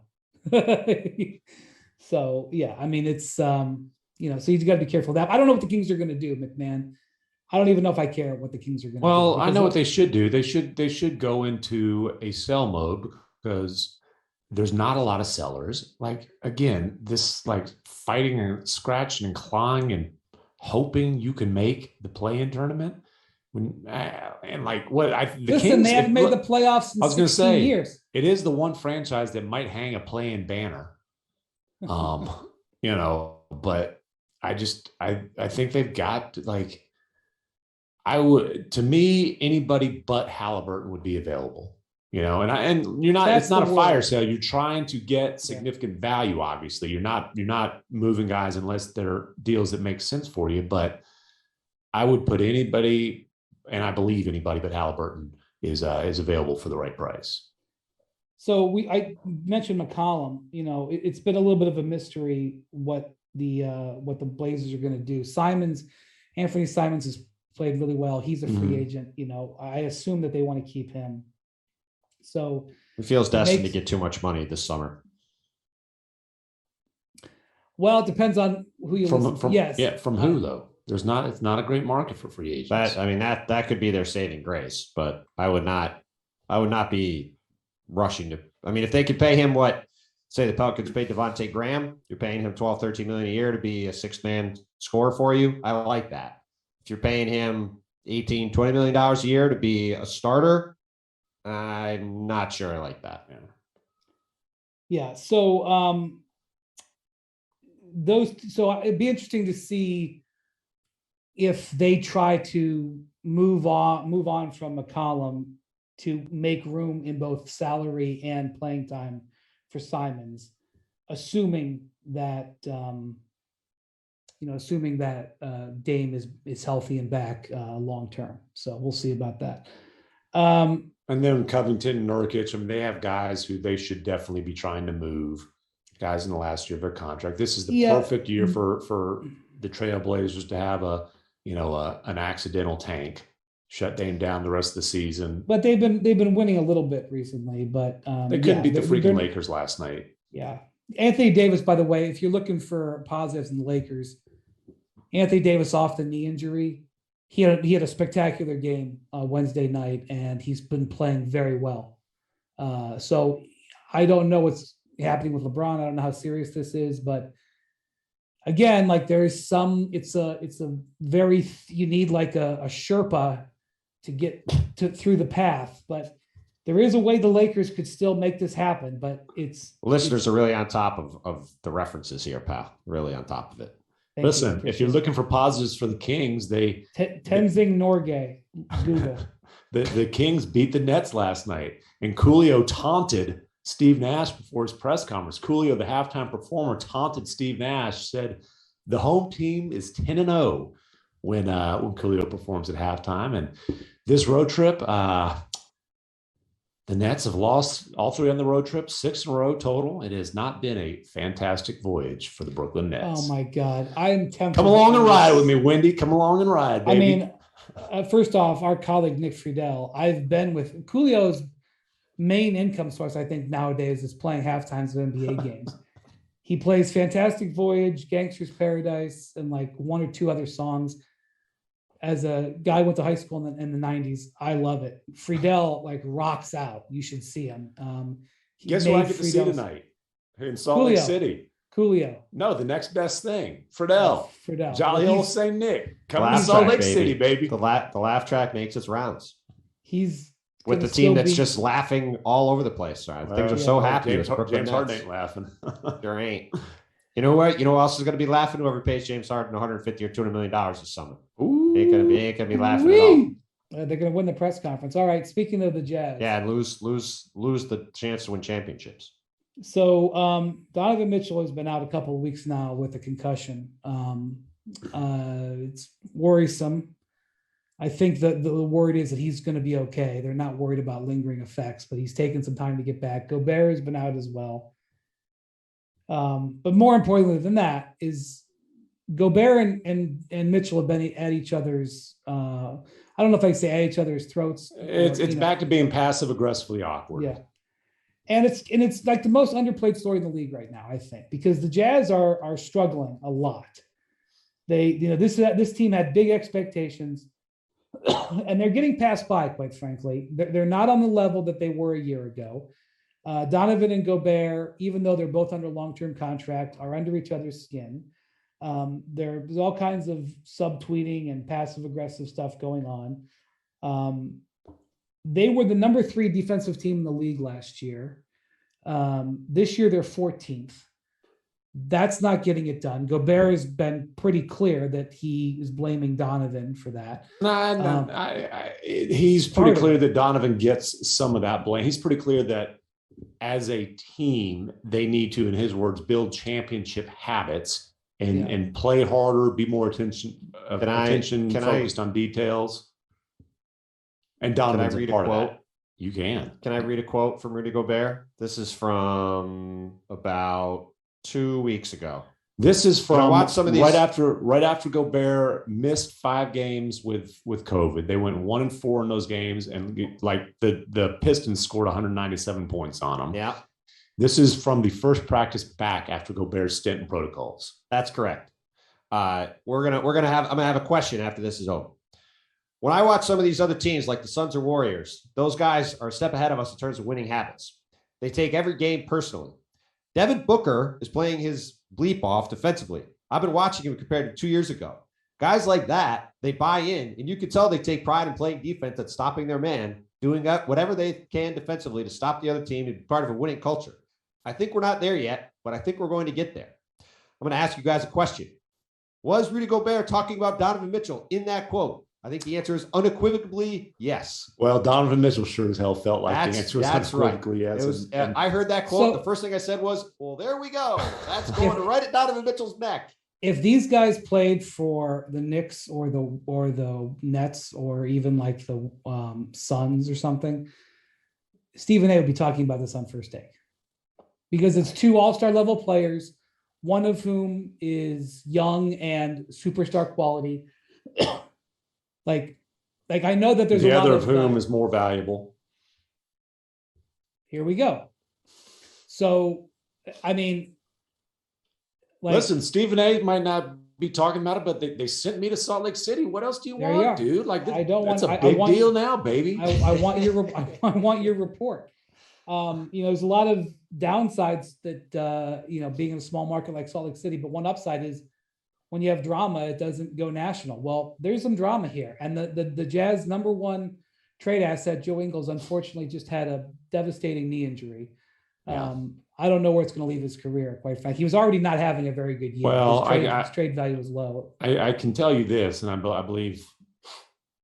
So yeah, I mean, it's you know, so you got to be careful of that. I don't know what the Kings are going to do, MacMahon. I don't even know if I care what the Kings are going to do. Well, I know what they should do. They should go into a sell mode because there's not a lot of sellers. Like, again, this like fighting and scratching and clawing and hoping you can make the play-in tournament. And like what the Kings, they haven't made the playoffs in 16 years. It is the one franchise that might hang a play-in banner. You know, but I think they've got like, to me, anybody but Halliburton would be available, you know, and you're not, it's not a fire sale. You're trying to get significant value. Obviously you're not moving guys unless they're deals that make sense for you. But I would put anybody, and I believe anybody but Halliburton is available for the right price. So I mentioned McCollum. You know, it's been a little bit of a mystery what the Blazers are going to do. Anthony Simons has played really well. He's a free agent. You know, I assume that they want to keep him. So he feels destined to get too much money this summer. Well, it depends on who you listen to. Yes. Yeah, from who though? It's not a great market for free agents. That could be their saving grace, but I would not be rushing to. I mean, if they could pay him what, say the Pelicans paid Devontae Graham, you're paying him $12-13 million a year to be a 6-man scorer for you. I like that. If you're paying him $18-20 million a year to be a starter, I'm not sure I like that. Yeah. So it'd be interesting to see if they try to move on from McCollum to make room in both salary and playing time for Simons, assuming that Dame is healthy and back long term. So we'll see about that. And then Covington, Nurkic, I mean, they have guys who they should definitely be trying to move. Guys in the last year of their contract. This is the perfect year for the Trailblazers to have an accidental tank, shut them down the rest of the season. But they've been winning a little bit recently. But they couldn't beat the freaking Lakers last night. Yeah, Anthony Davis. By the way, if you're looking for positives in the Lakers, Anthony Davis off the knee injury. He had a spectacular game Wednesday night, and he's been playing very well. So I don't know what's happening with LeBron. I don't know how serious this is, but again, like there's it's a very, you need like a Sherpa to get through the path, but there is a way the Lakers could still make this happen, but listeners are really on top of the references here, pal. Really on top of it. Listen, if you're looking for positives for the Kings, Tenzing Norgay, the Kings beat the Nets last night, and Coolio taunted Steve Nash before his press conference. Coolio, the halftime performer, taunted Steve Nash, said the home team is 10-0 when Coolio performs at halftime. And this road trip, the Nets have lost all three on the road trip, 6 in a row total. It has not been a fantastic voyage for the Brooklyn Nets. Oh my God, I am tempted. Come along and ride with me, Wendy. Come along and ride, baby. I mean, first off, our colleague Nick Friedel, I've been with Coolio's main income source, I think nowadays, is playing halftimes of NBA games. He plays Fantastic Voyage, Gangster's Paradise, and like 1 or 2 other songs. As a guy who went to high school in the 90s, I love it. Friedel like rocks out. You should see him. Guess what I get to see tonight in Salt Lake City? Coolio. No, the next best thing. Friedel. Friedel. Jolly old St. Nick. Coming to Salt Lake City, baby. The laugh track makes its rounds. He's with the team that's just laughing all over the place. Things are so happy. James Harden ain't laughing. There ain't. You know what? You know who else is going to be laughing? Whoever pays James Harden $150 or $200 million this summer. Ooh. Ain't gonna be laughing at all. They're going to win the press conference. All right. Speaking of the Jazz. Yeah, and lose the chance to win championships. So Donovan Mitchell has been out a couple of weeks now with a concussion. It's worrisome. I think that the word is that he's going to be okay. They're not worried about lingering effects, but he's taken some time to get back. Gobert has been out as well. But more importantly than that is Gobert and Mitchell have been at each other's. I don't know if I say at each other's throats. It's back to being passive aggressively awkward. Yeah, and it's like the most underplayed story in the league right now, I think, because the Jazz are struggling a lot. This team had big expectations. And they're getting passed by, quite frankly. They're not on the level that they were a year ago. Donovan and Gobert, even though they're both under long-term contract, are under each other's skin. There's all kinds of subtweeting and passive-aggressive stuff going on. They were the number 3 defensive team in the league last year. This year, they're 14th. That's not getting it done. Gobert has been pretty clear that he is blaming Donovan for that. He's pretty clear that Donovan gets some of that blame. He's pretty clear that as a team, they need to, in his words, build championship habits and play harder, be more focused on details. And Donovan's a part of that. You can. Can I read a quote from Rudy Gobert? This is from about 2 weeks ago. This is from right after Gobert missed 5 games with COVID. They went 1-4 in those games, and like the Pistons scored 197 points on them. Yeah. This is from the first practice back after Gobert's stint in protocols. That's correct. I'm gonna have a question after this is over. When I watch some of these other teams like the Suns or Warriors, those guys are a step ahead of us in terms of winning habits. They take every game personally. Devin Booker is playing his bleep off defensively. I've been watching him compared to 2 years ago. Guys like that, they buy in, and you can tell they take pride in playing defense at stopping their man, doing whatever they can defensively to stop the other team and be part of a winning culture. I think we're not there yet, but I think we're going to get there. I'm going to ask you guys a question. Was Rudy Gobert talking about Donovan Mitchell in that quote? I think the answer is unequivocally yes. Well, Donovan Mitchell sure as hell felt like the answer was unequivocally yes. I heard that quote. The first thing I said was, well, there we go. That's going right at Donovan Mitchell's neck. if these guys played for the Knicks or the Nets or even like the Suns or something, Stephen A would be talking about this on First Take, because it's two all-star level players, one of whom is young and superstar quality. like I know that there's the a lot other of whom guys. is more valuable. Here we go. So, I mean, listen, Stephen A might not be talking about it, but they sent me to Salt Lake City. What else do you want, dude? Like, that's a big deal now, baby. I want your report. There's a lot of downsides that being in a small market like Salt Lake City, but one upside is when you have drama, it doesn't go national. Well, there's some drama here, and the Jazz number one trade asset, Joe Ingles, unfortunately just had a devastating knee injury. Yeah. I don't know where it's going to leave his career, quite frankly. He was already not having a very good year. Well, his trade value was low. I can tell you this, and I believe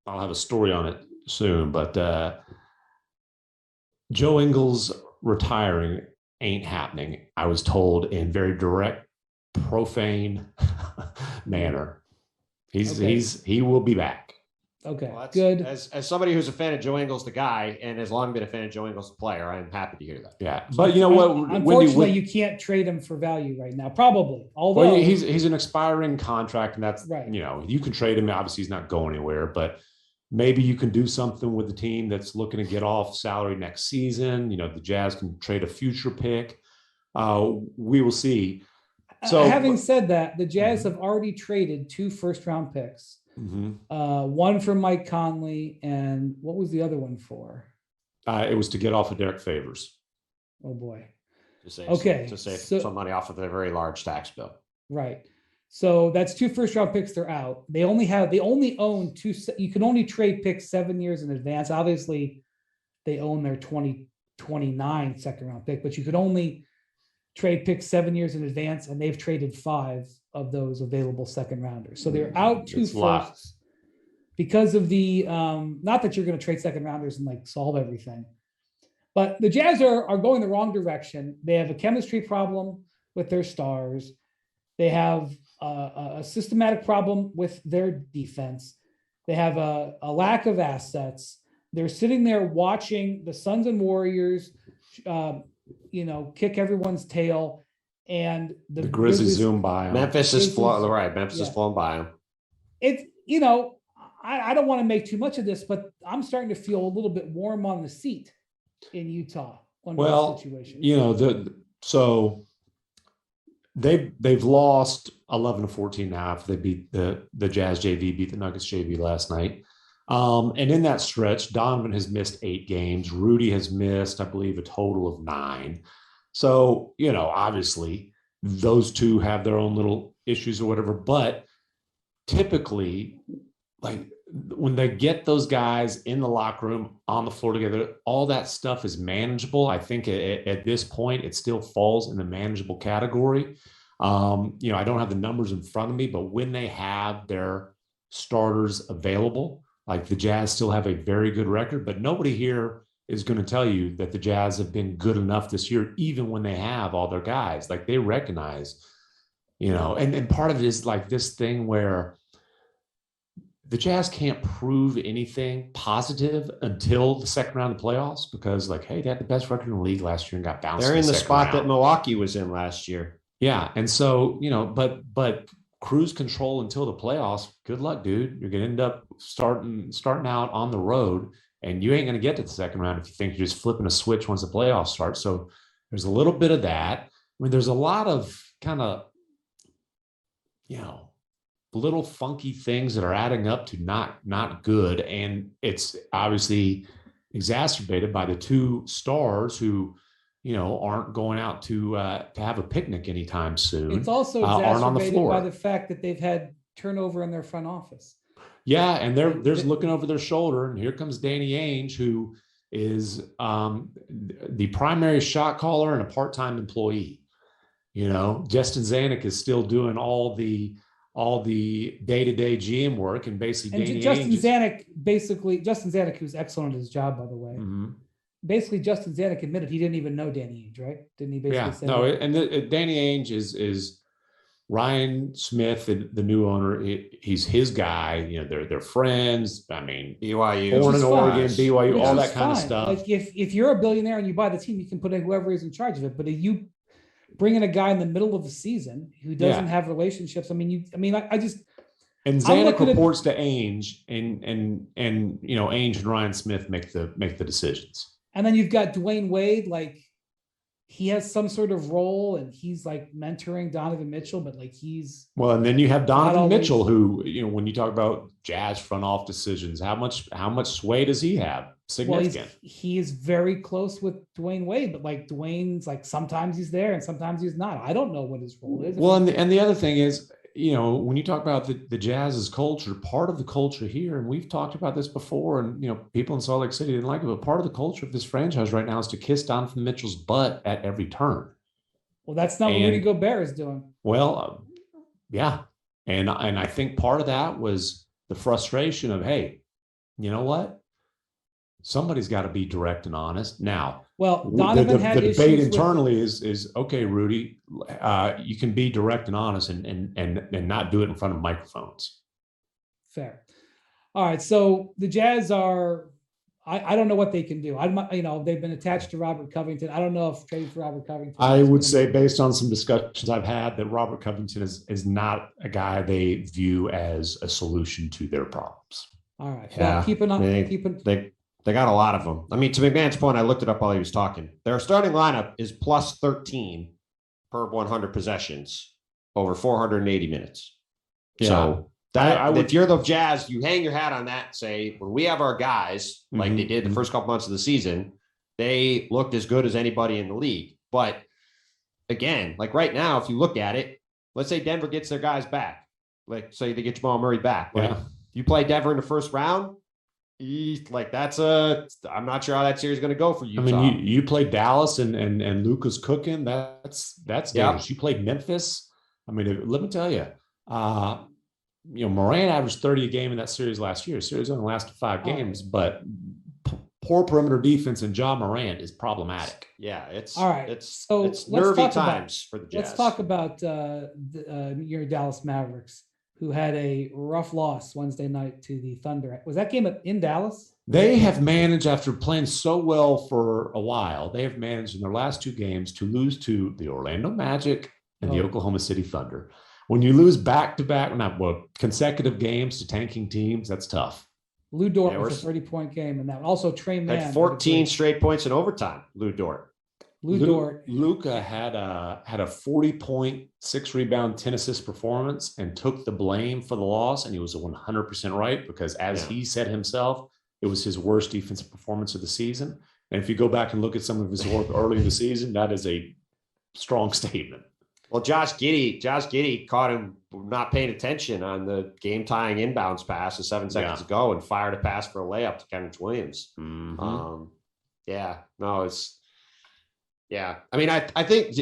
I'll have a story on it soon, but Joe Ingles retiring ain't happening, I was told in very direct, profane manner. He will be back. Okay, well, good. As somebody who's a fan of Joe Ingles, the guy, and has long been a fan of Joe Ingles, the player, I'm happy to hear that. Yeah, but you know what? Unfortunately, you can't trade him for value right now. Probably, although he's an expiring contract, and that's right. You can trade him. Obviously, he's not going anywhere, but maybe you can do something with the team that's looking to get off salary next season. The Jazz can trade a future pick. We will see. So, having said that, the Jazz have already traded 2 first-round picks. One for Mike Conley, and what was the other one for? It was to get off of Derek Favors. Oh boy. To save some money off of a very large tax bill. Right. So that's 2 first-round picks. They're out. They only own 2. You can only trade picks 7 years in advance. Obviously, they own their 2029 second-round pick, but you could only trade picks 7 years in advance, and they've traded 5 of those available second rounders. So they're out 2 firsts because of the not that you're going to trade second rounders and like solve everything, but the Jazz are going the wrong direction. They have a chemistry problem with their stars. They have a systematic problem with their defense. They have a lack of assets. They're sitting there watching the Suns and Warriors kick everyone's tail, and the Grizzlies zoom by them. Memphis is flown by them. It's I don't want to make too much of this, but I'm starting to feel a little bit warm on the seat in Utah. Well, situation. So they've lost 11-14 now after they beat the Jazz JV, beat the Nuggets JV last night. And in that stretch, Donovan has missed 8 games. Rudy has missed, I believe, a total of 9. So, obviously those two have their own little issues or whatever, but typically, like when they get those guys in the locker room on the floor together, all that stuff is manageable. I think at this point, it still falls in the manageable category. I don't have the numbers in front of me, but when they have their starters available, like the Jazz still have a very good record, but nobody here is going to tell you that the Jazz have been good enough this year, even when they have all their guys. Like they recognize, and part of it is like this thing where the Jazz can't prove anything positive until the second round of the playoffs, because like, hey, they had the best record in the league last year and got bounced. They're in the spot that Milwaukee was in last year. Yeah. And so, but cruise control until the playoffs, good luck, dude. You're going to end up starting out on the road, and you ain't going to get to the second round if you think you're just flipping a switch once the playoffs start. So there's a little bit of that. I mean, there's a lot of kind of, little funky things that are adding up to not good. And it's obviously exacerbated by the 2 stars who, aren't going out to have a picnic anytime soon. It's also exacerbated by the fact that they've had turnover in their front office. Yeah, and they're looking over their shoulder, and here comes Danny Ainge, who is the primary shot caller and a part-time employee. Justin Zanuck is still doing all the day-to-day GM work, and basically Justin Zanuck, who's excellent at his job, by the way. Mm-hmm. Basically, Justin Zanuck admitted he didn't even know Danny Ainge, right? Didn't he basically say that? And Danny Ainge is Ryan Smith, the new owner, he's his guy. You know, they're friends. I mean, BYU, born in Oregon, BYU, Which all is that kind of fine. stuff. Like if you're a billionaire and you buy the team, you can put in whoever is in charge of it. But if you bring in a guy in the middle of the season who doesn't have relationships, I just. And Zanuck reports to Ainge, and you know, Ainge and Ryan Smith make the decisions. And then you've got Dwayne Wade, like he has some sort of role, and he's like mentoring Donovan Mitchell, but like he's and then you have Donovan Mitchell, who, you know, when you talk about Jazz front off decisions, how much sway does he have? Significant. Well, he's very close with Dwayne Wade, but like Dwayne's like sometimes he's there and sometimes he's not. I don't know what his role is. Well, and the other thing is, you know, when you talk about the Jazz's culture, part of the culture here, and we've talked about this before, and, you know, people in Salt Lake City didn't like it, but part of the culture of this franchise right now is to kiss Donovan Mitchell's butt at every turn. Well, that's not what Rudy Gobert is doing. Well, yeah. And I think part of that was the frustration of, hey, you know what? Somebody's got to be direct and honest. Now, well, Donovan had the debate internally is okay, Rudy, you can be direct and honest and not do it in front of microphones. Fair. All right. So the Jazz are, I don't know what they can do. They've been attached to Robert Covington. I don't know if trading for Robert Covington. I would say, based on some discussions I've had, that Robert Covington is not a guy they view as a solution to their problems. All right. Yeah. Well, They got a lot of them. I mean, to MacMahon's point, I looked it up while he was talking. Their starting lineup is plus 13 per 100 possessions over 480 minutes. Yeah. So if you're the Jazz, you hang your hat on that and say, when we have our guys, like they did the first couple months of the season, they looked as good as anybody in the league. But again, like right now, if you look at it, let's say Denver gets their guys back. Like, say they get Jamal Murray back. Like, you play Denver in the first round, like I'm not sure how that series is going to go for you. I mean, you played Dallas and Luka's cooking. That's dangerous. You played Memphis. I mean, let me tell you, you know, Morant averaged 30 a game in that series last year. The series only lasted 5 games, but poor perimeter defense in Ja Morant is problematic. Yeah, it's all right. It's nervy times for the Jazz. Let's talk about your Dallas Mavericks, who had a rough loss Wednesday night to the Thunder. Was that game in Dallas? They have managed, after playing so well for a while, they have managed in their last 2 games to lose to the Orlando Magic and the Oklahoma City Thunder. When you lose consecutive games to tanking teams, that's tough. Lou Dort was a 30-point game, and that also Trey Mann had 14 straight points in overtime. Lou Dort. Luka had a 40-point, 6-rebound, 10 assist performance and took the blame for the loss. And he was 100% right, because as he said himself, it was his worst defensive performance of the season. And if you go back and look at some of his work early in the season, that is a strong statement. Well, Josh Giddey caught him not paying attention on the game-tying inbounds pass 7 seconds ago and fired a pass for a layup to Kenrich Williams. I mean, I think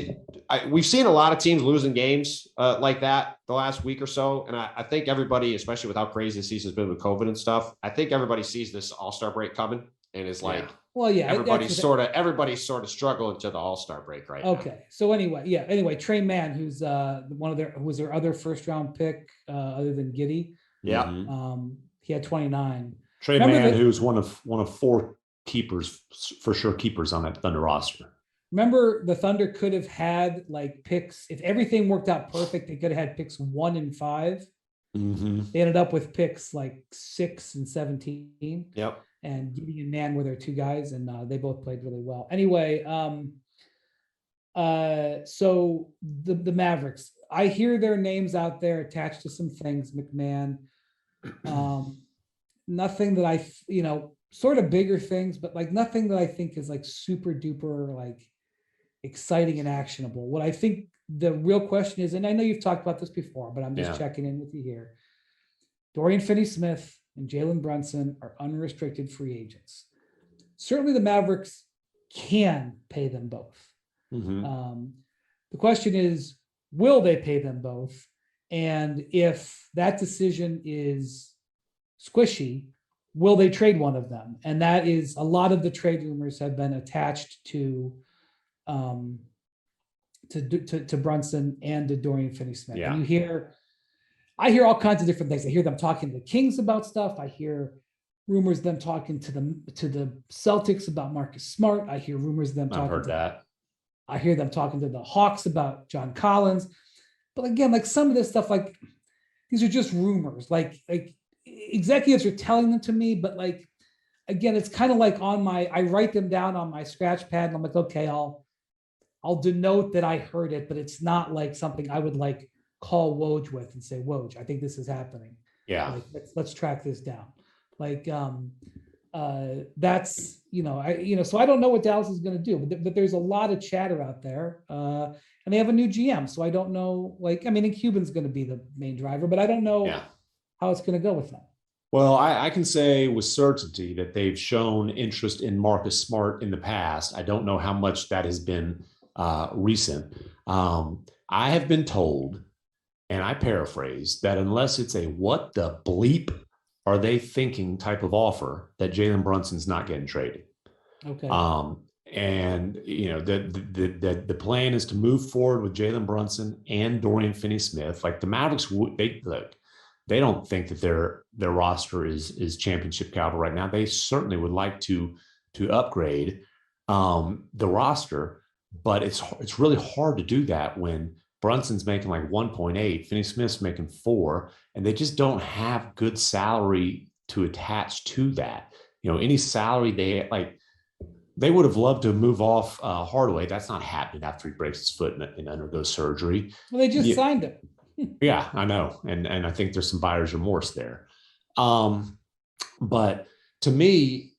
we've seen a lot of teams losing games like that the last week or so. And I think everybody, especially with how crazy the season has been with COVID and stuff, I think everybody sees this All-Star break coming and is like, everybody's sort of struggling to the All-Star break right now. Okay. So anyway, Trey Mann, who's who was their other first-round pick other than Giddey. Yeah. He had 29. Trey Mann, who's one of 4 keepers, for sure, keepers on that Thunder roster. Remember, the Thunder could have had like picks. If everything worked out perfect, they could have had picks 1 and 5. They ended up with picks like 6 and 17. Yep. And Giddey and Mann were their 2 guys, and they both played really well. Anyway, so the Mavericks, I hear their names out there attached to some things, MacMahon. Nothing that sort of bigger things, but like nothing that I think is like super duper like exciting and actionable. What I think the real question is, and I know you've talked about this before, but I'm just checking in with you here. Dorian Finney-Smith and Jalen Brunson are unrestricted free agents. Certainly the Mavericks can pay them both. The question is, will they pay them both? And if that decision is squishy, will they trade one of them? And that is, a lot of the trade rumors have been attached to to Brunson and to Dorian Finney-Smith. Yeah. And I hear all kinds of different things. I hear them talking to the Kings about stuff. I hear rumors of them talking to the Celtics about Marcus Smart. I hear rumors of them talking. I've heard that. I hear them talking to the Hawks about John Collins. But again, like some of this stuff, like these are just rumors. Like executives are telling them to me, but like again, it's kind of like I write them down on my scratch pad, and I'm like, okay, I'll denote that I heard it, but it's not like something I would like call Woj with and say, Woj, I think this is happening. Yeah. Like, let's track this down. Like, that's, so I don't know what Dallas is going to do, but there's a lot of chatter out there. And they have a new GM. So I don't know, and Cuban's going to be the main driver, but I don't know how it's going to go with them. Well, I can say with certainty that they've shown interest in Marcus Smart in the past. I don't know how much that has been recent. I have been told, and I paraphrase, that unless it's a what the bleep are they thinking type of offer, that Jalen Brunson's not getting traded. Okay. And the plan is to move forward with Jalen Brunson and Dorian Finney-Smith. Like the Mavericks, they don't think that their roster is championship caliber right now. They certainly would like to upgrade the roster, but it's really hard to do that when Brunson's making like 1.8, Finney-Smith's making 4, and they just don't have good salary to attach to that. Any salary they would have loved to move off Hardaway. That's not happening after he breaks his foot and undergoes surgery. Well, they just signed him. Yeah, I know. And I think there's some buyer's remorse there. But to me,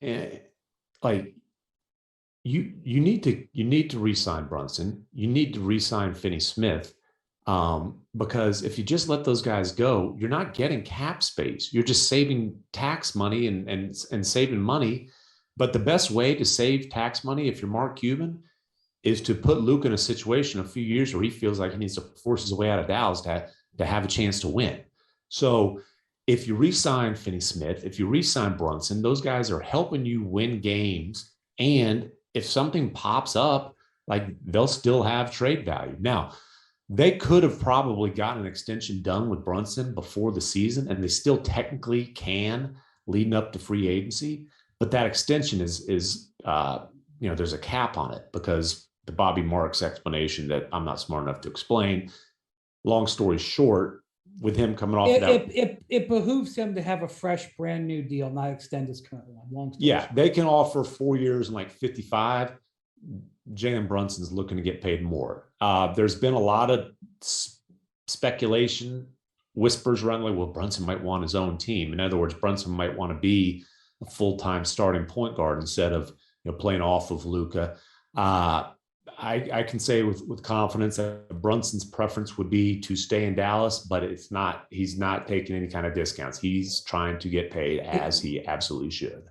you need to re-sign Brunson. You need to re-sign Finney-Smith. Because if you just let those guys go, you're not getting cap space. You're just saving tax money and saving money. But the best way to save tax money, if you're Mark Cuban, is to put Luke in a situation a few years where he feels like he needs to force his way out of Dallas to have a chance to win. So if you re-sign Finney-Smith, if you re-sign Brunson, those guys are helping you win games. And if something pops up, like they'll still have trade value. Now, they could have probably gotten an extension done with Brunson before the season, and they still technically can leading up to free agency. But that extension is there's a cap on it because the Bobby Marks explanation that I'm not smart enough to explain. Long story short, with him coming off it behooves him to have a fresh, brand new deal, not extend his current one. Long story short. They can offer 4 years and like 55. Jalen Brunson's looking to get paid more. There's been a lot of speculation, whispers around like, well, Brunson might want his own team. In other words, Brunson might want to be a full-time starting point guard instead of playing off of Luka. I can say with confidence that Brunson's preference would be to stay in Dallas, but he's not taking any kind of discounts. He's trying to get paid as he absolutely should.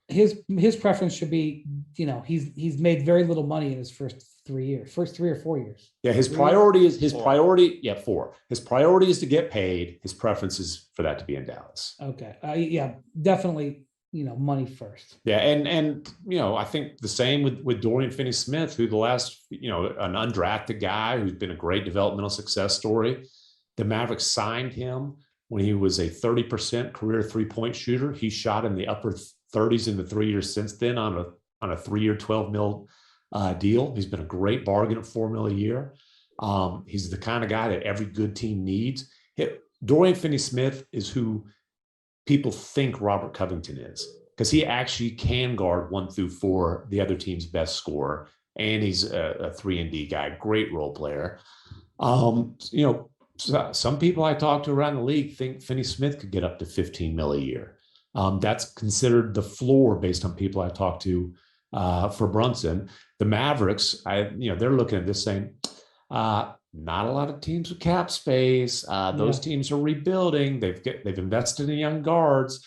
His preference should be, he's made very little money in his first 3 or 4 years. Yeah, his priority is 4. His priority is to get paid. His preference is for that to be in Dallas. Okay. Definitely, money first. Yeah, and I think the same with Dorian Finney-Smith, who the last, an undrafted guy who's been a great developmental success story. The Mavericks signed him when he was a 30% career three-point shooter. He shot in the upper 30s in the 3 years since then on a 3-year, $12 million deal. He's been a great bargain at $4 million a year. He's the kind of guy that every good team needs. Dorian Finney-Smith is who people think Robert Covington is, because he actually can guard 1 through 4, the other team's best scorer, and he's a 3-and-D guy, great role player. Some people I talk to around the league think Finney-Smith could get up to $15 million a year. That's considered the floor based on people I talk to for Brunson. The Mavericks, they're looking at this saying, not a lot of teams with cap space. Those teams are rebuilding. They've invested in young guards.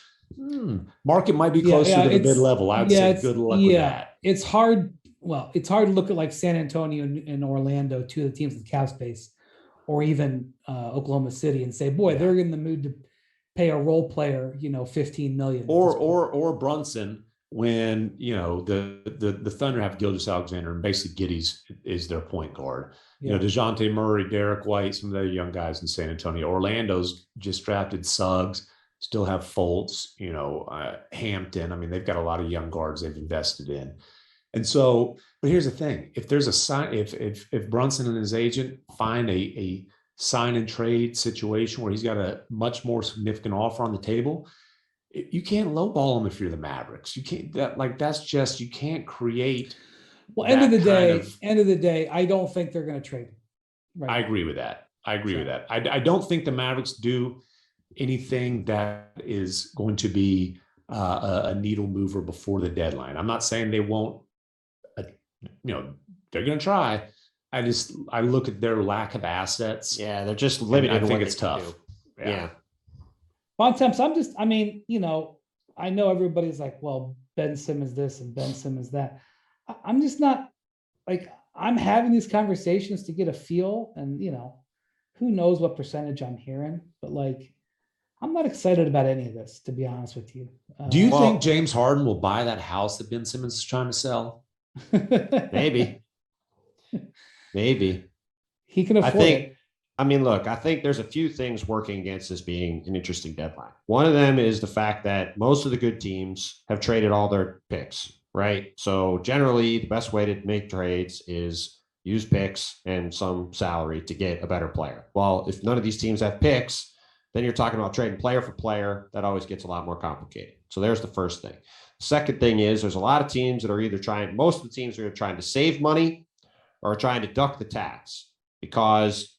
Market might be closer to the mid-level. I'd say good luck with that. It's hard. Well, it's hard to look at like San Antonio and Orlando, two of the teams with cap space, or even Oklahoma City, and say, boy, they're in the mood to pay a role player, $15 million. Or Brunson, when the Thunder have Gilgeous-Alexander and basically Giddey's is their point guard. You know, DeJounte Murray, Derek White, some of the young guys in San Antonio. Orlando's just drafted Suggs, still have Fultz, Hampton. I mean, they've got a lot of young guards they've invested in. And so, but here's the thing. If there's a sign, if Brunson and his agent find a sign and trade situation where he's got a much more significant offer on the table, you can't lowball him if you're the Mavericks. You can't, you can't create. Well, end of the day, I don't think they're going to trade him. Right. I agree with that. I don't think the Mavericks do anything that is going to be a needle mover before the deadline. I'm not saying they won't, they're going to try. I look at their lack of assets. Yeah, they're just limited. I think it's tough. Yeah. Bontemps, I know everybody's like, well, Ben Simmons this and Ben Simmons that. I'm just not I'm having these conversations to get a feel, and who knows what percentage I'm hearing, but I'm not excited about any of this, to be honest with you. Do you think James Harden will buy that house that Ben Simmons is trying to sell? Maybe. He can afford it. I think there's a few things working against this being an interesting deadline. One of them is the fact that most of the good teams have traded all their picks, right? So generally, the best way to make trades is use picks and some salary to get a better player. Well, if none of these teams have picks, then you're talking about trading player for player. That always gets a lot more complicated. So there's the first thing. Second thing is there's a lot of teams that are most of the teams are trying to save money or trying to duck the tax, because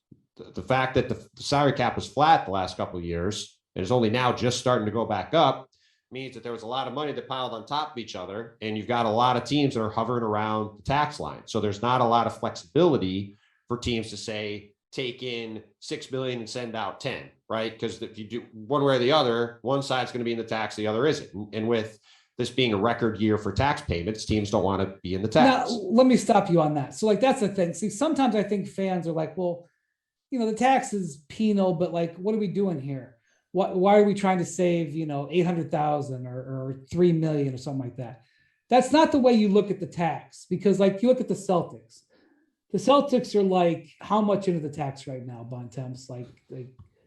the fact that the salary cap was flat the last couple of years and is only now just starting to go back up means that there was a lot of money that piled on top of each other, and you've got a lot of teams that are hovering around the tax line. So there's not a lot of flexibility for teams to say, take in $6 million and send out 10, right? Because if you do one way or the other, one side's going to be in the tax, the other isn't. And with this being a record year for tax payments, teams don't want to be in the tax. Now, let me stop you on that. So that's the thing. See, sometimes I think fans are like, well, the tax is penal, but what are we doing here? Why are we trying to save, 800,000 or 3 million or something like that? That's not the way you look at the tax, because you look at the Celtics. The Celtics are how much into the tax right now, Bontemps?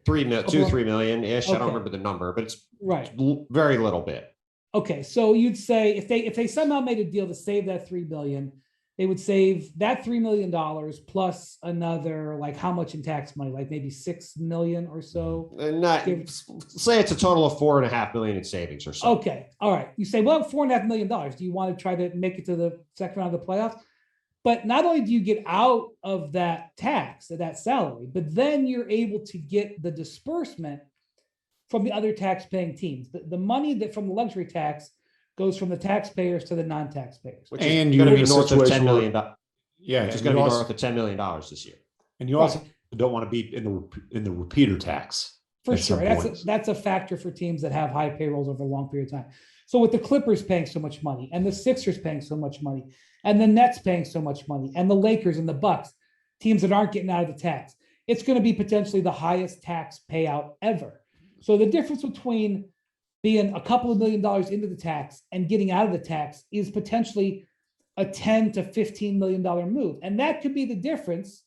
3 million ish. Okay. I don't remember the number, but it's right. Very little bit. Okay. So you'd say if they somehow made a deal to save that 3 billion, they would save that $3 million plus another, how much in tax money? Maybe 6 million or so. Say it's a total of $4.5 million in savings or so. Okay. All right. You say, well, $4.5 million. Do you want to try to make it to the second round of the playoffs? But not only do you get out of that tax, that salary, but then you're able to get the disbursement from the other tax-paying teams. The money that from the luxury tax goes from the taxpayers to the non-taxpayers. Which is going to be north of $10 million. Yeah, it's going to be north of $10 million this year. And you also don't want to be in the repeater tax. For sure. That's a factor for teams that have high payrolls over a long period of time. So with the Clippers paying so much money, and the Sixers paying so much money, and the Nets paying so much money, and the Lakers and the Bucks, teams that aren't getting out of the tax, it's going to be potentially the highest tax payout ever. So the difference between being a couple of $1 million into the tax and getting out of the tax is potentially a $10 to $15 million move. And that could be the difference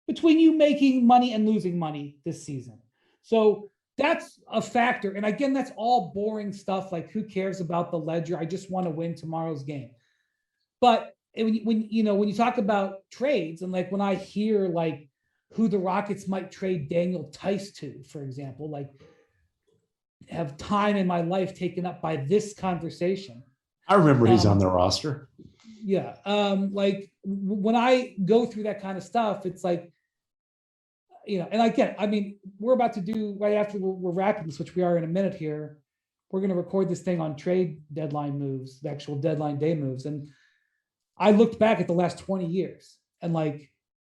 between you making money and losing money this season. So that's a factor. And again, that's all boring stuff. Who cares about the ledger? I just want to win tomorrow's game. But when you talk about trades, and when I hear who the Rockets might trade Daniel Tice to, for example, have time in my life taken up by this conversation. I remember he's on the roster. Yeah. When I go through that kind of stuff, it's and again, we're about to do right after we're wrapping this, which we are in a minute here. We're going to record this thing on trade deadline moves, the actual deadline day moves. And I looked back at the last 20 years, and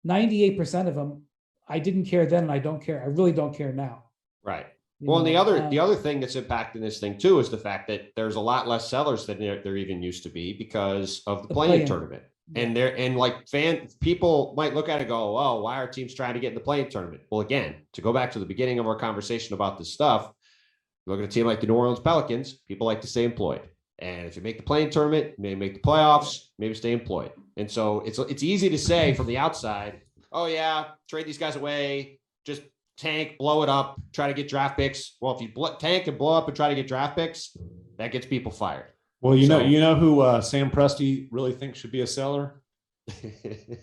98% of them, I didn't care then, and I don't care. I really don't care now. Right. Well, and the other thing that's impacting this thing too is the fact that there's a lot less sellers than there even used to be because of the play-in tournament. And people might look at it and go, oh, why are teams trying to get in the play-in tournament? Well, again, to go back to the beginning of our conversation about this stuff, look at a team like the New Orleans Pelicans, people like to stay employed. And if you make the play-in tournament, maybe make the playoffs, maybe stay employed. And so it's easy to say from the outside, oh yeah, trade these guys away, just tank, blow it up, try to get draft picks. Well, if you tank and blow up and try to get draft picks, that gets people fired. Well, you know who Sam Presti really thinks should be a seller?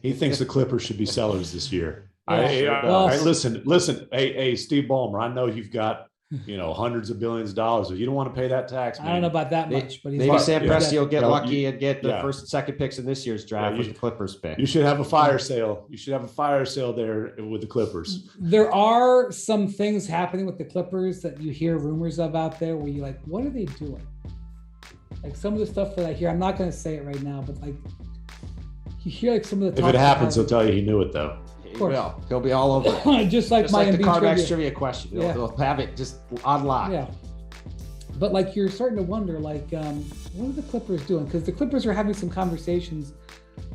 He thinks the Clippers should be sellers this year. Listen. Hey, Steve Ballmer, I know you've got hundreds of billions of dollars. If you don't want to pay that tax, man, I don't know about that much, but maybe Sam Presti will get lucky and get the first and second picks in this year's draft with the Clippers pick. You should have a fire sale. You should have a fire sale there with the Clippers. There are some things happening with the Clippers that you hear rumors of out there where you're like, what are they doing? Like some of the stuff that I hear, I'm not going to say it right now, but like you hear like some of the. If it happens, he'll tell you he knew it though. He will. He'll be all over it. just like my the CarMax trivia question. He'll have it just on lock. Yeah. But like you're starting to wonder, like, what are the Clippers doing? Because the Clippers are having some conversations,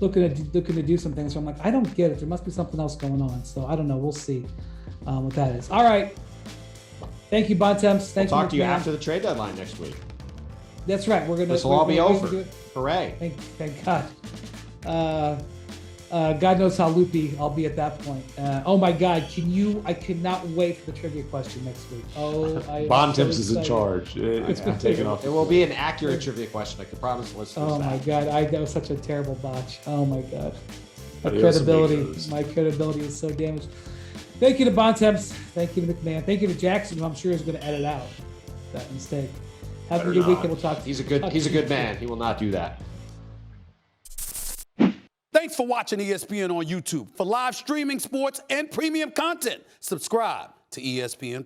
looking to do some things. So I'm like, I don't get it. There must be something else going on. So I don't know. We'll see what that is. All right. Thank you, Bontemps. Thank you. We'll talk to you after the trade deadline next week. That's right. This will all be over. Hooray! Thank God. God knows how loopy I'll be at that point. Oh my God, I cannot wait for the trivia question next week. Bontemps is in charge. I'm taking off. It will be an accurate trivia question, like the promised listeners. Oh my God, that was such a terrible botch. Oh my God, my credibility is so damaged. Thank you to Bontemps. Thank you to MacMahon. Thank you to Jackson, who I'm sure is going to edit out that mistake. Have a good weekend. We'll talk. He's a good man. He will not do that. Thanks for watching ESPN on YouTube. For live streaming, sports, and premium content, subscribe to ESPN+.